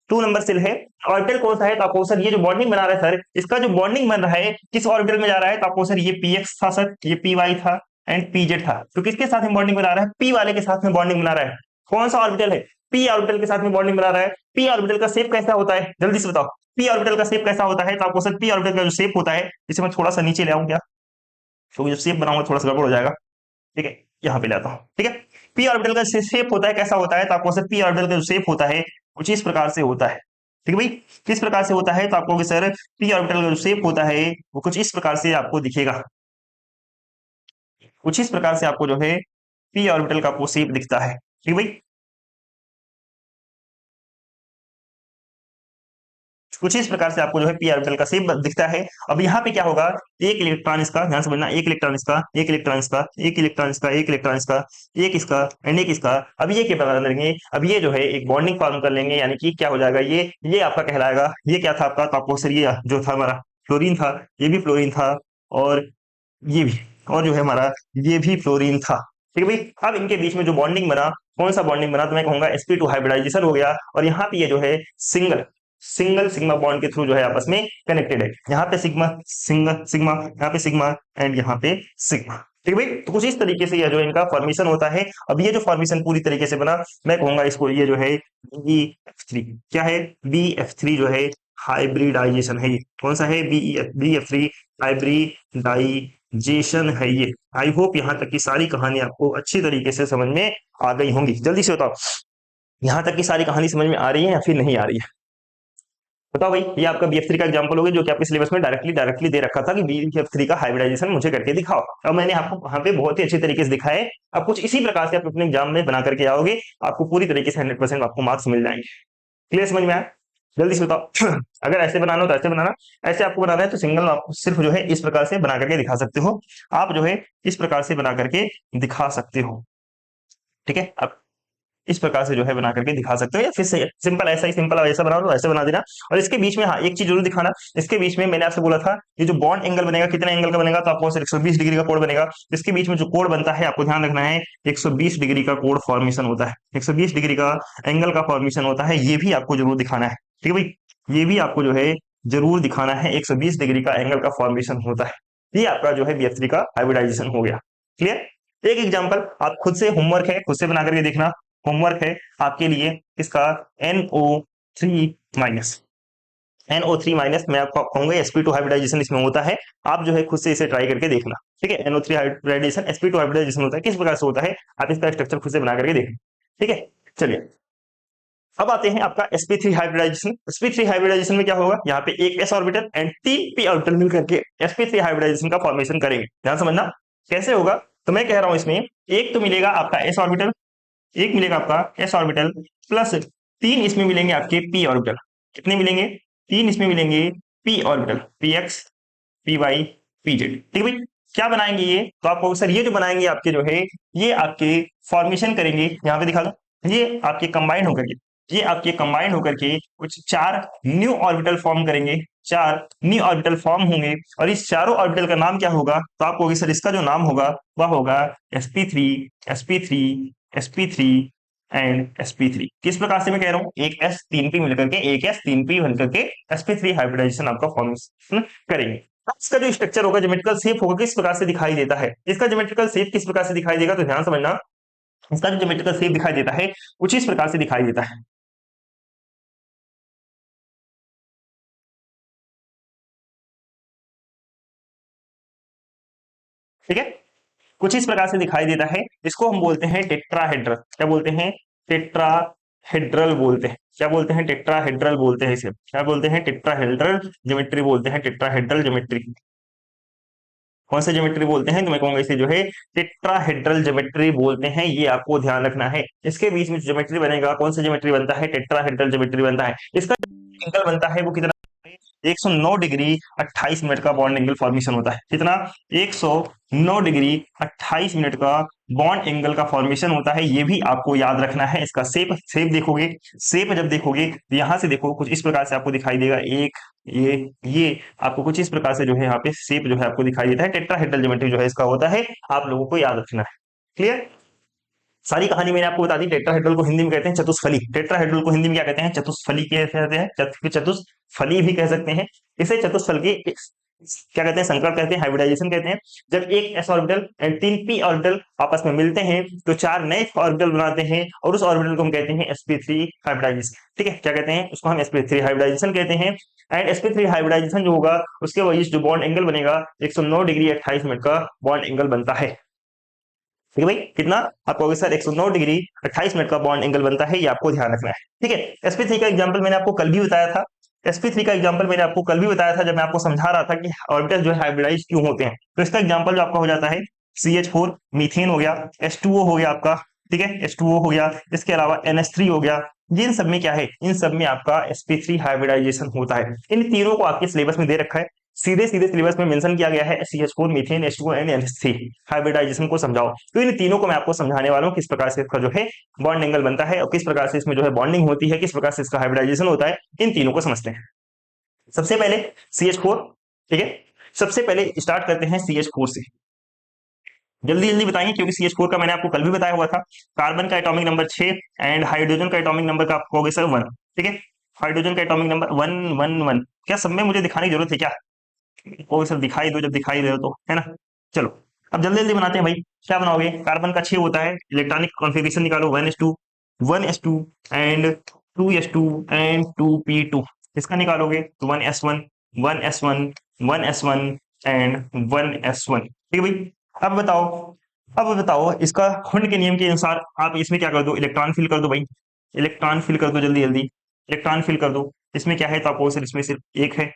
टू नंबर सेल है, ऑर्बिटल कौन सा है, तो आपको सर ये जो बॉन्डिंग बना रहा है सर, इसका जो बॉन्डिंग बन रहा है किस ऑर्बिटल में जा रहा है, तो आपको सर ये px था सर, ये py था एंड pz था। तो किसके साथ में बॉन्डिंग बना रहा है, p वाले के साथ में बॉन्डिंग बना रहा है। कौन सा ऑर्बिटल है, p ऑर्बिटल के साथ में बॉन्डिंग बना रहा है। p ऑर्बिटल का शेप कैसा होता है, जल्दी से बताओ, p ऑर्बिटल का शेप कैसा होता है, तो आपको सर p ऑर्बिटल का जो शेप होता है, इसे मैं थोड़ा सा नीचे ले आऊं क्या, क्योंकि जो शेप बनाऊंगा थोड़ा सा गड़बड़ हो जाएगा, ठीक है, यहाँ पे लाता हूँ, ठीक है। पी ऑर्बिटल का शेप होता है कैसा होता है, तो आपको सर पी ऑर्बिटल का जो शेप होता है कुछ इस प्रकार से होता है, ठीक है भाई, किस प्रकार से होता है, तो आपको सर पी ऑर्बिटल का जो शेप होता है वो कुछ इस प्रकार से आपको दिखेगा, कुछ इस प्रकार से आपको जो है पी ऑर्बिटल का आपको शेप दिखता है, ठीक है भाई, कुछ इस प्रकार से आपको जो है पी ऑर्बिटल का शेप दिखता है। अब यहाँ पे क्या होगा, एक इलेक्ट्रॉन इसका, ध्यान समझना, एक इलेक्ट्रॉन इसका, एक इलेक्ट्रॉन इसका, एक इलेक्ट्रॉन इसका, एक इलेक्ट्रॉन इसका, एक इसका एंड एक इसका। अब ये क्या बना लेंगे, अब ये जो है एक बॉन्डिंग फॉर्म कर लेंगे, यानी कि क्या हो जाएगा, ये आपका कहलाएगा, ये क्या था आपका, तो आपको सर ये जो था हमारा फ्लोरीन था, ये भी फ्लोरीन था, और ये भी, और जो है हमारा ये भी फ्लोरीन था, ठीक है भाई। अब इनके बीच में जो बॉन्डिंग बना, कौन सा बॉन्डिंग बना, तो मैं कहूंगा sp2 हाइब्रिडाइजेशन हो गया, और यहाँ पे ये जो है सिंगल सिंगल सिग्मा बॉन्ड के थ्रू जो है आपस में कनेक्टेड है। यहाँ पे सिग्मा सिंगल सिग्मा, यहाँ पे सिग्मा एंड यहाँ पे सिग्मा, ठीक है भाई। तो कुछ इस तरीके से यह जो इनका फॉर्मेशन होता है। अब ये जो फॉर्मेशन पूरी तरीके से बना, मैं कहूंगा इसको ये जो है BF3, क्या है, BF3 जो है हाइब्रिडाइजेशन है। ये कौन सा है, BF3 हाइब्रिडाइजेशन है ये। आई होप यहाँ तक की सारी कहानी आपको अच्छी तरीके से समझ में आ गई होंगी। जल्दी से बताओ, यहाँ तक की सारी कहानी समझ में आ रही है या फिर नहीं आ रही है, बताओ भाई। ये आपका BF3 का एग्जांपल हो गया, जो कि आपके सिलेबस में डायरेक्टली दे रखा था कि BF3 का हाइब्रिडाइजेशन मुझे करके दिखाओ, और मैंने आपको वहां पे बहुत ही अच्छे तरीके से दिखाया है। अब कुछ इसी प्रकार से आप अपने एग्जाम में बना करके आओगे, आपको पूरी तरीके से 100% आपको मार्क्स मिल जाएंगे। क्लियर, समझ में आया, जल्दी से बताओ। अगर ऐसे बनाना हो तो ऐसे बनाना, ऐसे आपको बनाना है तो सिंगल आप सिर्फ जो है इस प्रकार से बना करके दिखा सकते हो, आप जो है इस प्रकार से बना करके दिखा सकते हो, ठीक है। अब इस प्रकार से जो है बना करके दिखा सकते हो, या फिर सिंपल ऐसा ही सिंपल ऐसा बना दो, ऐसे बना देना। और इसके बीच में हाँ एक चीज जरूर दिखाना, इसके बीच में मैंने आपसे बोला था ये जो बॉन्ड एंगल बनेगा कितने एंगल का बनेगा, तो आपको 120 डिग्री का कोण बनेगा। इसके बीच में जो कोण बनता है आपको ध्यान रखना है 120 डिग्री का कोण फॉर्मेशन होता है, 120 डिग्री का एंगल का फॉर्मेशन होता है, ये भी आपको जरूर दिखाना है। ठीक है भाई, ये भी आपको जो है जरूर दिखाना है, 120 डिग्री का एंगल का फॉर्मेशन होता है। ये आपका जो है BF3 का हाइब्रिडाइजेशन हो गया। क्लियर। एक एग्जांपल आप खुद से होमवर्क है, खुद से बना करके देखना, होमवर्क है आपके लिए इसका NO3 माइनस, NO3 माइनस मैं आपको कहूंगा sp2 हाइब्रिडाइजेशन इसमें होता है, आप जो है खुद से इसे ट्राई करके देखना। ठीक है, NO3 हाइब्रिडाइजेशन sp2 हाइब्रिडाइजेशन होता है, किस प्रकार से होता है आप इसका स्ट्रक्चर खुद से बना करके देखना। ठीक है, चलिए अब आते हैं आपका sp3 हाइब्रिडाइजेशन। sp3 हाइब्रिडाइजेशन में क्या होगा, यहाँ पे एक s orbital and 3 p orbital मिल करके sp3 हाइब्रिडाइजेशन का फॉर्मेशन करेंगे। ध्यान समझना कैसे होगा, तो मैं कह रहा हूं इसमें एक तो मिलेगा आपका s ऑर्बिटल, एक मिलेगा आपका s ऑर्बिटल प्लस 3 इसमें मिलेंगे आपके p ऑर्बिटल। कितने मिलेंगे, 3 इसमें मिलेंगे p orbital, px py pz। ठीक है भाई, क्या बनाएंगे ये, तो आपको सर ये जो बनाएंगे आपके जो है ये आपके फॉर्मेशन करेंगे, यहाँ पे दिखा दो, ये आपके कंबाइंड होकर के, ये आपके कंबाइंड होकर के कुछ 4 न्यू ऑर्बिटल फॉर्म करेंगे, 4 न्यू ऑर्बिटल फॉर्म होंगे, और इस चारों ऑर्बिटल का नाम क्या होगा, तो आपको सर इसका जो नाम होगा वह होगा sp3 sp3 sp3 and sp3। किस प्रकार से मैं कह रहा हूं, एक s 3p मिलकर के, एक s 3p मिलकर के sp3 हाइब्रिडाइजेशन आपका फॉर्मेशन करेंगे। इसका जो स्ट्रक्चर होगा, ज्योमेट्रिकल शेप होगा, किस प्रकार से दिखाई देता है, इसका ज्योमेट्रिकल शेप किस प्रकार से दिखाई देगा, तो ध्यान समझना, इसका जो ज्योमेट्रिकल शेप दिखाई देता है कुछ इस प्रकार से दिखाई देता है। ठीक है, कुछ इस प्रकार से दिखाई देता है, इसको हम बोलते हैं टेट्राहेड्रल। क्या बोलते हैं, टेट्राहेड्रल बोलते हैं। क्या बोलते हैं, टेट्राहेड्रल बोलते हैं इसे, क्या बोलते हैं, टेट्राहेड्रल ज्योमेट्री बोलते हैं, टेट्राहेड्रल ज्योमेट्री। कौन सा ज्योमेट्री बोलते हैं, तो मैं कहूंगा इसे जो है टेट्राहेड्रल ज्योमेट्री बोलते हैं, ये आपको ध्यान रखना है। इसके बीच में ज्योमेट्री बनेगा, कौन सा ज्योमेट्री बनता है, टेट्राहेड्रल ज्योमेट्री बनता है। इसका एंगल बनता है वो कितना, 109 डिग्री 28 मिनट का बॉन्ड एंगल फॉर्मेशन होता है। कितना, 109 डिग्री 28 मिनट का बॉन्ड एंगल का फॉर्मेशन होता है, ये भी आपको याद रखना है। इसका शेप, शेप देखोगे, शेप जब देखोगे तो यहां से देखो कुछ इस प्रकार से आपको दिखाई देगा, एक ये आपको कुछ इस प्रकार से जो है यहाँ पे शेप जो है आपको दिखाई देता है। टेट्राहेड्रल ज्योमेट्री जो है इसका होता है, आप लोगों को याद रखना है। क्लियर, सारी कहानी मैंने आपको बता दी। टेट्राहेड्रल को हिंदी में कहते हैं चतुष्फली, टेट्राहेड्रल को हिंदी में क्या कहते हैं, चतुष्फली कहते हैं, चतुष्फली भी कह सकते हैं इसे, चतुष्फल की क्या कहते हैं, संकर कहते हैं, हाइब्रिडाइजेशन कहते हैं। जब एक s orbital and 3 p orbital आपस में मिलते हैं तो 4 नए ऑर्बिटल बनाते हैं, और उस ऑर्बिटल को हम कहते हैं sp3 हाइब्रिडाइजेशन। ठीक है, क्या कहते हैं उसको, हम sp3 हाइब्रिडाइजेशन कहते हैं। एंड sp3 हाइब्रिडाइजेशन जो होगा उसके वजह से जो बॉन्ड एंगल बनेगा 109 डिग्री 28 मिनट का बॉन्ड एंगल बनता है। ठीक है भाई, कितना, आप कहोगे सर 109 डिग्री 28 मिनट का बॉन्ड एंगल बनता है, ये आपको ध्यान रखना है। ठीक है, sp3 का एग्जांपल मैंने आपको कल भी बताया था, sp3 का एग्जांपल मैंने आपको कल भी बताया था, जब मैं आपको समझा रहा था कि ऑर्बिटल जो है हाइब्रिडाइज क्यों होते हैं। तो इसका एग्जांपल जो आपका हो जाता है CH4 मीथेन हो गया, H2O हो गया आपका, ठीक है, H2O हो गया, इसके अलावा NH3 हो गया। ये इन सब में क्या है, इन सब में आपका sp3 हाइब्रिडाइजेशन होता है। इन तीनों को आपके सिलेबस में दे रखा है, सीधे सीधे सिलेबस में मेंशन किया गया है, CH4 methane H2O and NH3 hybridisation को समझाओ। तो इन तीनों को मैं आपको समझाने वाला हूं, किस प्रकार से इसका जो है बॉन्ड एंगल बनता है, और किस प्रकार से इसमें जो है बॉन्डिंग होती है, किस प्रकार से इसका हाइब्रिडाइजेशन होता है, इन तीनों को समझते हैं। सबसे पहले CH4, ठीक है, सबसे पहले स्टार्ट करते हैं CH4 से। जल्दी जल्दी बताइए, क्योंकि CH4 का मैंने आपको कल भी बताया हुआ था। कार्बन का एटॉमिक नंबर 6 एंड हाइड्रोजन का एटॉमिक नंबर का आपको होगा सर 1। ठीक है, हाइड्रोजन का एटॉमिक नंबर 111। क्या सब में मुझे दिखाने की जरूरत है क्या, को सर दिखाई दो, जब दिखाई दे तो, है ना। चलो अब जल्दी जल्दी बनाते हैं भाई। क्या बनाओगे, कार्बन का 6 होता है, इलेक्ट्रॉनिक कॉन्फ़िगरेशन निकालो, 1s2 and 2s2 and 2p2। इसका निकालोगे तो 1s1 1s1 1s1 and 1s1। ठीक है भाई, अब बताओ, अब बताओ इसका हुंड के नियम के अनुसार आप इसमें क्या कर दो, इलेक्ट्रॉन फिल कर दो भाई, इलेक्ट्रॉन फिल कर दो जल्दी जल्दी, इलेक्ट्रॉन फिल कर दो। इसमें क्या है, तो आपको इसमें सिर्फ एक है,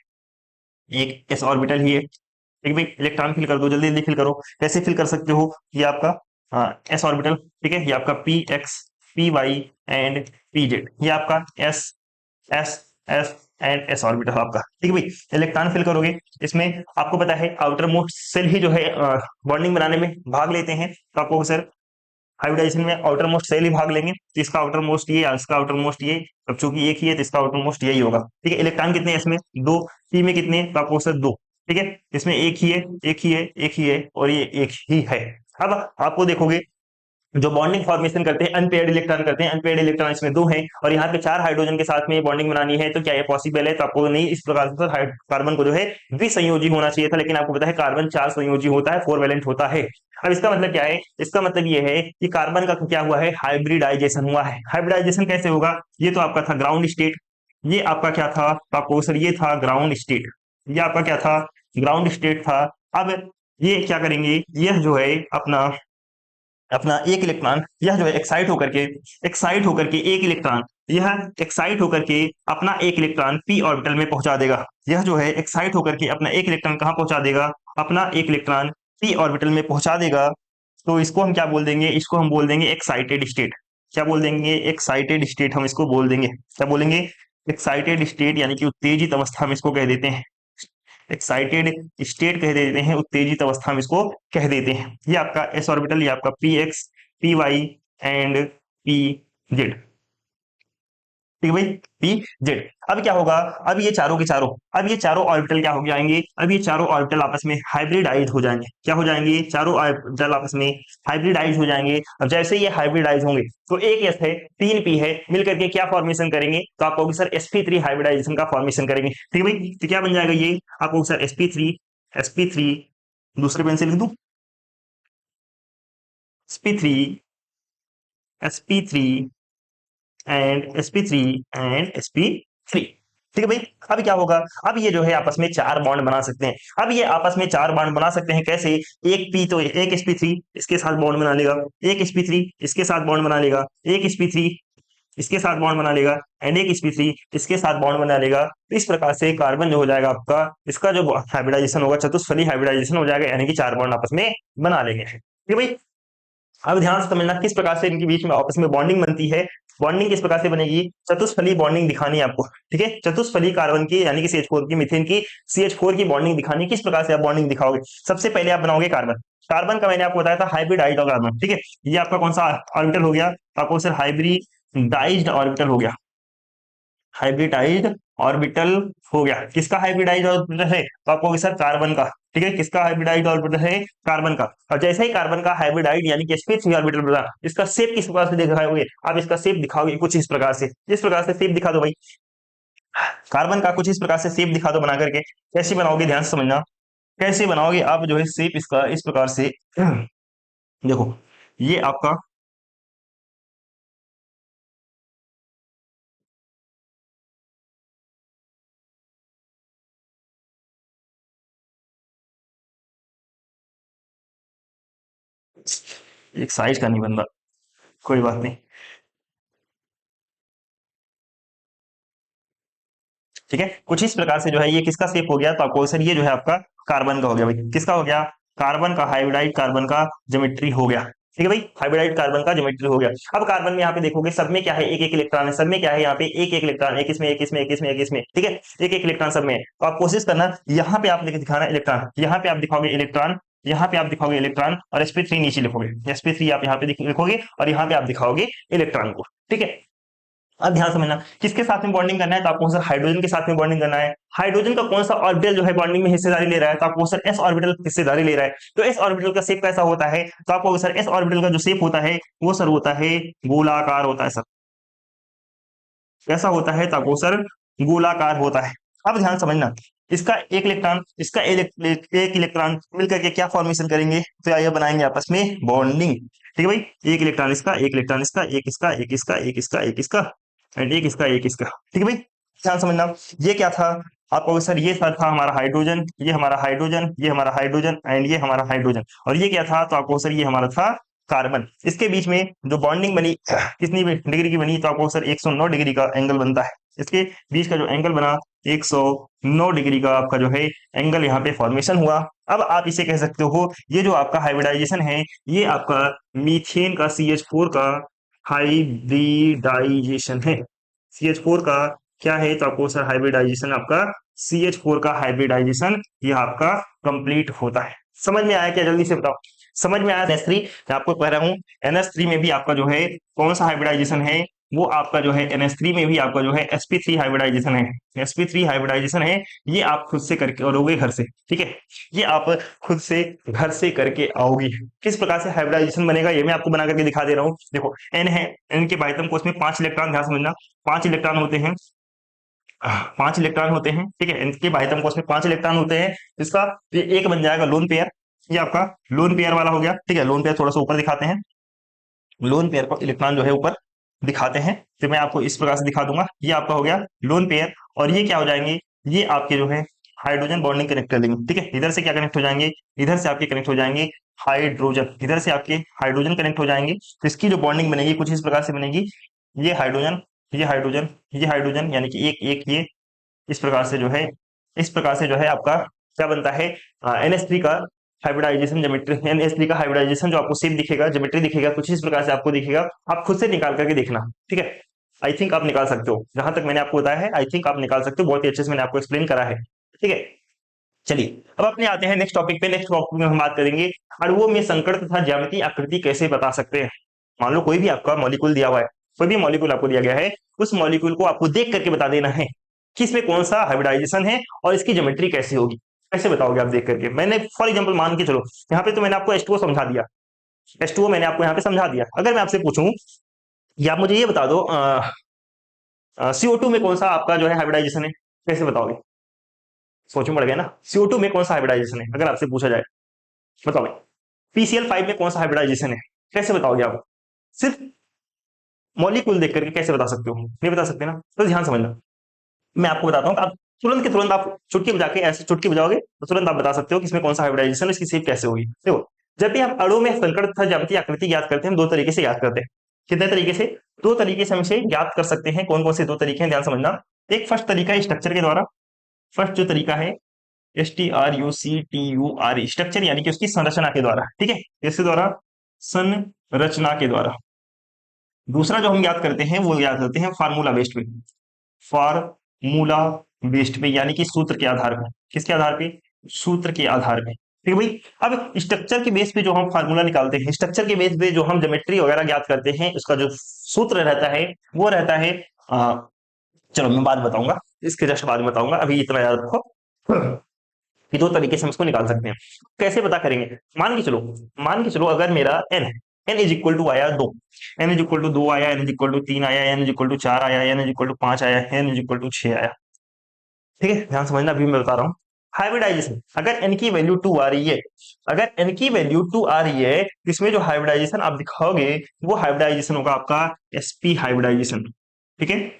एक s ऑर्बिटल ही है। ठीक है भाई, इलेक्ट्रॉन फिल कर दो, जल्दी जल्दी फिल करो। कैसे फिल कर सकते हो, ये आपका s ऑर्बिटल, ठीक है, ये आपका px py एंड pz, ये आपका s s s and s orbital आपका। ठीक है भाई, इलेक्ट्रॉन फिल करोगे, इसमें आपको पता है आउटर मोस्ट सेल ही जो है बॉन्डिंग बनाने में भाग लेते हैं, तो आपको सर हाइब्रिडाइजेशन में आउटर मोस्ट सेल ही भाग लेंगे, तो इसका आउटर मोस्ट ये, इसका आउटर मोस्ट ये, अब चूंकि एक ही है तो इसका आउटर मोस्ट यही होगा। ठीक है, इलेक्ट्रॉन कितने हैं इसमें, दो, पी में कितने, तो आपको सर दो। ठीक है, इसमें एक ही है, एक ही है, एक ही है, और ये एक ही है। अब आपको देखोगे जो बॉन्डिंग फॉर्मेशन करते हैं अनपेयर्ड इलेक्ट्रॉन करते हैं, अनपेयर्ड इलेक्ट्रॉन इसमें दो हैं, और यहाँ पे चार हाइड्रोजन के साथ में बॉन्डिंग बनानी है, तो क्या ये पॉसिबल है, तो आपको नहीं, इस प्रकार से कार्बन को जो है द्विसंयोजी होना चाहिए था, लेकिन आपको पता है कार्बन चार संयोजी होता है, फोर वैलेंट होता है। अब इसका मतलब क्या है, इसका मतलब ये है कि कार्बन का क्या हुआ है, हाइब्रिडाइजेशन हुआ है। हाइब्रिडाइजेशन कैसे होगा, ये तो आपका था ग्राउंड स्टेट, ये आपका क्या था, तो आपको सर ये था ग्राउंड स्टेट, ये आपका क्या था, ग्राउंड स्टेट था। अब ये क्या करेंगे, यह जो है अपना अपना एक इलेक्ट्रॉन, यह जो है एक्साइट होकर के एक इलेक्ट्रॉन, यह एक्साइट होकर के अपना एक इलेक्ट्रॉन पी ऑर्बिटल में पहुंचा देगा। यह जो है एक्साइट होकर के अपना एक इलेक्ट्रॉन कहां पहुंचा देगा, अपना एक इलेक्ट्रॉन पी ऑर्बिटल में पहुंचा देगा। तो इसको हम क्या बोल देंगे, इसको हम बोल देंगे एक्साइटेड स्टेट। क्या बोल देंगे, एक्साइटेड स्टेट हम इसको बोल देंगे। क्या बोलेंगे, एक्साइटेड स्टेट, यानी कि उत्तेजित अवस्था हम इसको कह देते हैं। एक्साइटेड स्टेट कह देते हैं, उत्तेजित अवस्था में इसको कह देते हैं। ये आपका एस ऑर्बिटल, ये आपका P x, P Y and P Z. ठीक है भाई, पी जेड। अब क्या होगा, अब ये चारों के चारों, अब ये चारों ऑर्बिटल क्या हो जाएंगे, अब ये चारों ऑर्बिटल आपस में हाइब्रिडाइज हो जाएंगे। क्या हो जाएंगे, चारों ऑर्बिटल आपस में हाइब्रिडाइज हो जाएंगे। अब जैसे ये हाइब्रिडाइज होंगे तो एक एस है, तीन पी है, मिलकर के क्या फॉर्मेशन करेंगे, तो आप कहोगे सर sp3 हाइब्रिडाइजेशन का फॉर्मेशन करेंगे। ठीक है भाई, तो क्या बन जाएगा ये, आप कहोगे सर sp3 दूसरे पेन से लिख दूं, sp3 sp3 and sp3 and sp3। ठीक है भाई, अब क्या होगा, अब ये जो है आपस में चार बॉन्ड बना सकते हैं। अब ये आपस में चार बॉन्ड बना सकते हैं कैसे, एक पी तो एक sp3 इसके साथ बॉन्ड बना लेगा, एक sp3 इसके साथ बॉन्ड बना लेगा, एक sp3 इसके साथ बॉन्ड बना लेगा, एंड एक sp3 इसके साथ बॉन्ड बना लेगा। तो इस प्रकार से कार्बन जो हो जाएगा आपका, इसका जो हाइब्रिडाइजेशन होगा चतुष्फली हाइब्रिडाइजेशन हो जाएगा, यानी कि चार बॉन्ड आपस में बना लेंगे। ठीक है भाई, अब ध्यान से समझना किस प्रकार से इनके बीच में आपस में बॉन्डिंग बनती है। बॉन्डिंग किस प्रकार से बनेगी, चतुष्फली बॉन्डिंग दिखानी है आपको। ठीक है, चतुष्फली कार्बन की यानी कि CH4 की, मीथेन की CH4 की बॉन्डिंग दिखानी है। किस प्रकार से आप बॉन्डिंग दिखाओगे, सबसे पहले आप बनाओगे कार्बन। कार्बन का मैंने आपको बताया था हाइब्रिडाइज्ड कार्बन। ठीक है, ये आपका कौन सा ऑर्बिटल हो गया, तो आपको सर हाइब्रिडाइज्ड ऑर्बिटल हो गया, हाइब्रिडाइज्ड ऑर्बिटल हो गया। किसका हाइब्रिडाइज्ड ऑर्बिटल है, तो आपको सर कार्बन का। ठीक है, किसका हाइब्रिडाइज्ड ऑर्बिटल है, कार्बन का। और जैसे ही कार्बन का हाइब्रिडाइज्ड यानी कि sp3 ऑर्बिटल बना, इसका शेप किस प्रकार से दिखाओगे, आप इसका शेप दिखाओगे कुछ इस प्रकार से, इस प्रकार से शेप दिखा दो भाई, कार्बन का कुछ इस प्रकार से शेप दिखा दो बना करके। कैसे बनाओगे, ध्यान से समझना, कैसे बनाओगे आप जो है शेप इसका इस प्रकार से। देखो, ये आपका एक साइज का नहीं बन रहा, कोई बात नहीं। ठीक है, कुछ इस प्रकार से जो है ये किसका शेप हो गया, तो आपको सर ये जो है आपका कार्बन का हो गया भाई। किसका हो गया, कार्बन का, हाइब्रिडाइज्ड कार्बन का ज्योमेट्री हो गया। ठीक है भाई, हाइब्रिडाइज्ड कार्बन का ज्योमेट्री हो गया। अब कार्बन में यहाँ पे देखोगे सब में क्या है, एक एक इलेक्ट्रॉन है, सब में क्या है, यहाँ पे एक एक इलेक्ट्रॉन, एक इसमें, एक इसमें, एक इसमें, एक इसमें। ठीक है, एक एक इलेक्ट्रॉन सब में है। तो आप कोशिश करना यहाँ पे आप दिखाना इलेक्ट्रॉन, यहाँ पे आप दिखाओगे इलेक्ट्रॉन, यहाँ पे आप दिखाओगे इलेक्ट्रॉन, और sp3 नीचे लिखोगे, sp3 आप यहाँ पे लिखोगे, और यहाँ पे आप दिखाओगे इलेक्ट्रॉन को। ठीक है, अब ध्यान समझना किसके साथ में बॉन्डिंग करना है, तो आपको सर हाइड्रोजन के साथ में बॉन्डिंग करना है। हाइड्रोजन का कौन सा ऑर्बिटल जो है बॉन्डिंग में हिस्सेदारी ले रहा है, तो आपको सर एस ऑर्बिटल हिस्सेदारी ले रहा है। तो एस ऑर्बिटल का शेप कैसा होता है, तो आपको सर एस ऑर्बिटल का जो शेप होता है वो सर होता है गोलाकार होता है सर। कैसा होता है, तो आपको सर गोलाकार होता है। अब ध्यान समझना, इसका एक इलेक्ट्रॉन, इसका एक इलेक्ट्रॉन मिलकर के क्या फॉर्मेशन करेंगे, तो ये बनाएंगे आपस में बॉन्डिंग। ठीक है भाई, एक इलेक्ट्रॉन इसका, एक इलेक्ट्रॉन इसका, एक इसका, एक इसका, एक इसका, एक इसका, एंड एक इसका, एक इसका। ठीक है भाई, ध्यान समझना, ये क्या था, आपको सर ये सर था हमारा हाइड्रोजन, ये हमारा हाइड्रोजन, ये हमारा हाइड्रोजन, एंड ये हमारा हाइड्रोजन, और ये क्या था, तो आपको सर ये हमारा था कार्बन। इसके बीच में जो बॉन्डिंग बनी कितनी डिग्री की बनी, तो आपको सर 109 डिग्री का एंगल बनता है। इसके बीच का जो एंगल बना 109 डिग्री का आपका जो है एंगल यहाँ पे फॉर्मेशन हुआ। अब आप इसे कह सकते हो, ये जो आपका हाइब्रिडाइजेशन है, ये आपका मीथेन का CH4 का हाइब्रिडाइजेशन है। CH4 का क्या है, तो आपको सर हाइब्रिडाइजेशन आपका CH4 का हाइब्रिडाइजेशन ये आपका कंप्लीट होता है। समझ में आया क्या, जल्दी से बताओ। समझ में आया NH3? मैं आपको कह रहा हूँ NH3 में भी आपका जो है कौन सा हाइब्रिडाइजेशन है, वो आपका जो है NH3 में भी आपका जो है sp3 हाइब्रिडाइजेशन है। sp3 हाइब्रिडाइजेशन है, ये आप खुद से करके करोगे घर से, ठीक है, ये आप खुद से घर से करके आओगी। किस प्रकार से हाइब्रिडाइजेशन बनेगा ये मैं आपको बना करके दिखा दे रहा हूँ। देखो N है, N के बाह्यतम कोश में 5 इलेक्ट्रॉन, ध्यान समझना, 5 इलेक्ट्रॉन होते हैं, 5 इलेक्ट्रॉन होते हैं, ठीक है, इनके बाह्यतम कोश में 5 इलेक्ट्रॉन होते हैं। इसका ये एक बन जाएगा लोन पेयर, ये आपका लोन पेयर वाला हो गया, ठीक है। लोन पेयर थोड़ा सा ऊपर दिखाते हैं, लोन पेयर को इलेक्ट्रॉन जो है ऊपर दिखाते हैं, तो मैं आपको इस प्रकार से दिखा दूंगा। ये आपका हो गया लोन पेयर, और ये क्या हो जाएंगे, ये आपके जो है हाइड्रोजन बॉन्डिंग कनेक्ट कर देंगे, ठीक है। इधर से क्या कनेक्ट हो जाएंगे, इधर से आपके कनेक्ट हो जाएंगे हाइड्रोजन, इधर से आपके हाइड्रोजन कनेक्ट हो जाएंगे। तो इसकी जो बॉन्डिंग बनेगी कुछ इस प्रकार से बनेगी, ये हाइड्रोजन, ये हाइड्रोजन, ये हाइड्रोजन, यानी कि एक एक ये इस प्रकार से जो है, इस प्रकार से जो है आपका क्या बनता है, NH3 का हाइब्रिडाइजेशन ज्योमेट्री, NH3 का हाइब्रिडाइजेशन जो आपको शेप दिखेगा, ज्योमेट्री दिखेगा, कुछ इस प्रकार से आपको दिखेगा। आप खुद से निकाल करके देखना, ठीक है। आई थिंक आप निकाल सकते हो, जहां तक मैंने आपको बताया है आई थिंक आप निकाल सकते हो, बहुत ही अच्छे से मैंने आपको एक्सप्लेन करा है, ठीक है। चलिए अब अपने आते हैं नेक्स्ट टॉपिक पे। नेक्स्ट टॉपिक में हम बात करेंगे अणुओं में संकट तथा ज्यामितीय आकृति कैसे बता सकते हैं। मान लो कोई भी आपका मॉलिक्यूल दिया हुआ है, कोई भी मॉलिक्यूल आपको दिया गया है, उस मॉलिक्यूल को आपको देख करके बता देना है कि इसमें कौन सा हाइब्रिडाइजेशन है और इसकी ज्योमेट्री कैसी होगी। कैसे बताओगे आप देख करके? मैंने फॉर एग्जांपल मान के चलो, यहाँ पे तो मैंने आपको H2O समझा दिया, H2O मैंने आपको यहाँ पे समझा दिया। अगर मैं आपसे पूछूं या आप मुझे ये बता दो CO2 में कौन सा आपका जो है हाइब्रिडाइजेशन है, कैसे बताओगे? सोचो पड़ गया ना, CO2 में कौन सा हाइब्रिडाइजेशन है अगर आपसे पूछा जाए, बताओगे? PCl5 में कौन सा हाइब्रिडाइजेशन है, कैसे बताओगे आप? सिर्फ मॉलिक्यूल देख करके कैसे बता सकते हो? नहीं बता सकते ना, तो ध्यान समझना। मैं आपको बताता हूँ, आप तुरंत के तुरंत आप चुटकी बजा के ऐसे चुटकी बजाओगे तो तुरंत आप बता सकते हो कि इसमें कौन सा हाइब्रिडाइजेशन है, इसकी शेप कैसे होगी। देखो, जब भी हम अणु में संकट तथा ज्यामितीय आकृति ज्ञात करते हैं, हम दो तरीके से ज्ञात करते हैं। कितने तरीके से? दो तरीके से हम इसे ज्ञात कर सकते हैं। कौन कौन से दो तरीके हैं, ध्यान समझना। एक फर्स्ट तरीका है स्ट्रक्चर के द्वारा, फर्स्ट जो तरीका है STRUCTURE, स्ट्रक्चर यानी कि उसकी संरचना के द्वारा, ठीक है, इसके द्वारा, संरचना के द्वारा। दूसरा जो हम याद करते हैं वो याद करते हैं फार्मूला बेस्ड पे, फार्मूला बेस्ड पे, यानी कि सूत्र के आधार पर। किसके आधार पे? सूत्र के आधार पे, ठीक है भाई। अब स्ट्रक्चर के बेस पे जो हम फार्मूला निकालते हैं, स्ट्रक्चर के बेस पे जो हम ज्योमेट्री वगैरह ज्ञात करते हैं, उसका जो सूत्र रहता है वो रहता है चलो मैं बाद में बताऊंगा, इसके जस्ट बाद में बताऊंगा, अभी इतना याद रखो कि दो तरीके से हम इसको निकाल सकते हैं। कैसे पता करेंगे? मान के चलो अगर मेरा n है, n इज इक्वल टू आया 2, n इज इक्वल टू 2 आया, n इज इक्वल टू 3 आया, n इज इक्वल टू 4 आया, n इज इक्वल टू 5 आया, n इज इक्वल टू 6 आया, ठीक है। ध्यान समझना, अभी मैं बता रहा हूँ। हाइब्रिडाइजेशन, अगर n की वैल्यू 2 आ रही है, अगर n की वैल्यू 2 आ रही है, इसमें जो हाइब्रिडाइजेशन आप दिखाओगे वो हाइब्रिडाइजेशन होगा आपका sp हाइब्रिडाइजेशन, ठीक है,